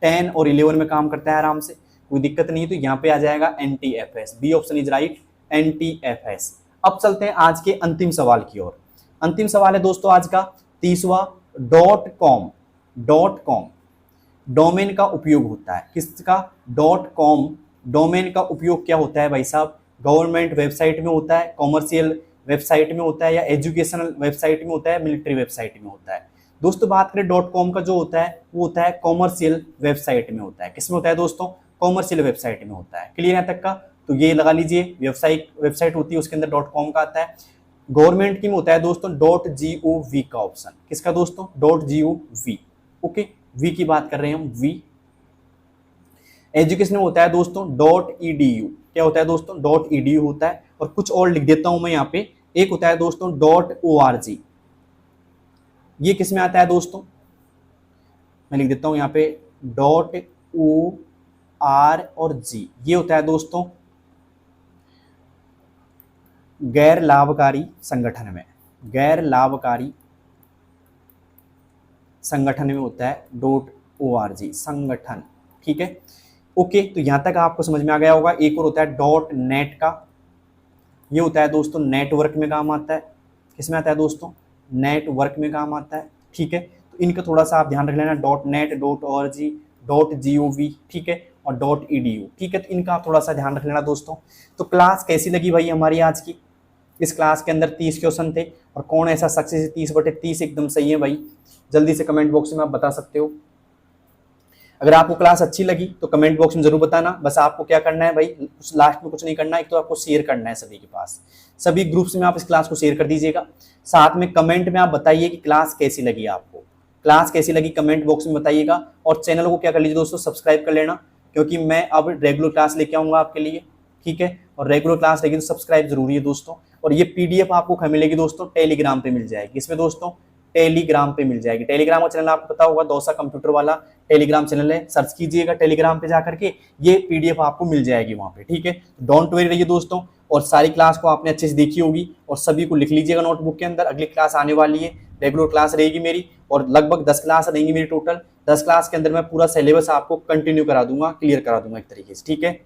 10 और 11 में काम करता है आराम से, कोई दिक्कत नहीं है। तो यहाँ पे आ जाएगा NTFS, B option is right, NTFS। अब चलते हैं आज के अंतिम सवाल की ओर। अंतिम सवाल है दोस्तों आज का 30वां, .com डोमेन का उपयोग होता है। किसका, .com डोमेन का उपयोग क्या होता है भाई साहब, गवर्नमेंट वेबसाइट में होता है, कॉमर्शियल वेबसाइट में होता है, या एजुकेशनल वेबसाइट में होता है, मिलिट्री वेबसाइट में होता है। दोस्तों बात करें .com का जो होता है, वो होता है कॉमर्शियल वेबसाइट में होता है। किसमें होता है दोस्तों, कॉमर्शियल वेबसाइट में होता है। क्लियर यहाँ तक का, तो ये लगा लीजिए, वेबसाइट होती है उसके अंदर .com का आता है। गवर्नमेंट की में होता है दोस्तों .gov का ऑप्शन। किसका दोस्तों, .gov, ओके, वी की बात कर रहे हैं हम, वी। एजुकेशन में होता है दोस्तों .edu। क्या होता है दोस्तों, .edu होता है। और कुछ और लिख देता हूं मैं यहाँ पे, एक होता है दोस्तों .org। ये किस में आता है दोस्तों, मैं लिख देता हूं यहाँ पे .org। ये होता है दोस्तों गैर लाभकारी संगठन में, गैर लाभकारी संगठन में होता है .org संगठन, ठीक है। ओके, तो यहां तक आपको समझ में आ गया होगा। एक और होता है .net का, ये होता है दोस्तों नेटवर्क में काम आता है। किसमें आता है दोस्तों, नेटवर्क में काम आता है, ठीक है। इनका थोड़ा सा आप ध्यान रख लेना, .net, .org, .gov, ठीक है, और .edu, ठीक है। तो इनका आप थोड़ा सा ध्यान रख लेना दोस्तों। तो क्लास कैसी लगी भाई हमारी आज की? इस क्लास के अंदर 30 क्वेश्चन थे, और कौन ऐसा सक्सेस 30/30 एकदम सही है भाई? जल्दी से कमेंट बॉक्स में आप बता सकते हो। अगर आपको क्लास अच्छी लगी तो कमेंट बॉक्स में जरूर बताना। बस आपको क्या करना है भाई, कुछ लास्ट में कुछ नहीं करना है, एक तो आपको शेयर करना है सभी के पास, सभी ग्रुप्स में आप इस क्लास को शेयर कर दीजिएगा। साथ में कमेंट में आप बताइए कि क्लास कैसी लगी आपको, क्लास कैसी लगी कमेंट बॉक्स में बताइएगा। और चैनल को क्या कर लीजिए दोस्तों, सब्सक्राइब कर लेना, क्योंकि मैं अब रेगुलर क्लास लेके आऊंगा आपके लिए, ठीक है। और रेगुलर क्लास रहेगी तो सब्सक्राइब जरूरी है दोस्तों। और ये पीडीएफ आपको कहाँ मिलेगी दोस्तों? टेलीग्राम पे मिल जाएगी। इसमें दोस्तों टेलीग्राम पे मिल जाएगी। टेलीग्राम का चैनल आपको पता होगा, दौसा कंप्यूटर वाला टेलीग्राम चैनल है, सर्च कीजिएगा टेलीग्राम पे जाकर के, ये पीडीएफ आपको मिल जाएगी वहां पे, ठीक है। डोंट वरी रहिए दोस्तों। और सारी क्लास को आपने अच्छे से देखी होगी, और सभी को लिख लीजिएगा नोटबुक के अंदर। अगली क्लास आने वाली है, रेगुलर क्लास रहेगी मेरी, और लगभग 10 क्लास रहेंगी मेरी टोटल। 10 क्लास के अंदर मैं पूरा सिलेबस आपको कंटिन्यू करा दूंगा, क्लियर करा दूंगा एक तरीके से, ठीक है।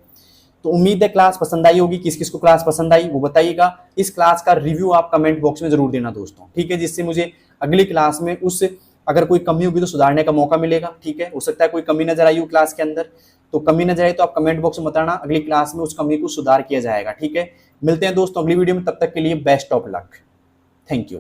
तो उम्मीद है क्लास पसंद आई होगी। किस किस को क्लास पसंद आई वो बताइएगा। इस क्लास का रिव्यू आप कमेंट बॉक्स में जरूर देना दोस्तों, ठीक है, जिससे मुझे अगली क्लास में उस अगर कोई कमी होगी तो सुधारने का मौका मिलेगा, ठीक है। हो सकता है कोई कमी नजर आई हो क्लास के अंदर, तो कमी नजर आई तो आप कमेंट बॉक्स में बताना, अगली क्लास में उस कमी को सुधार किया जाएगा, ठीक है। मिलते हैं दोस्तों अगली वीडियो में, तब तक के लिए best of luck, thank you.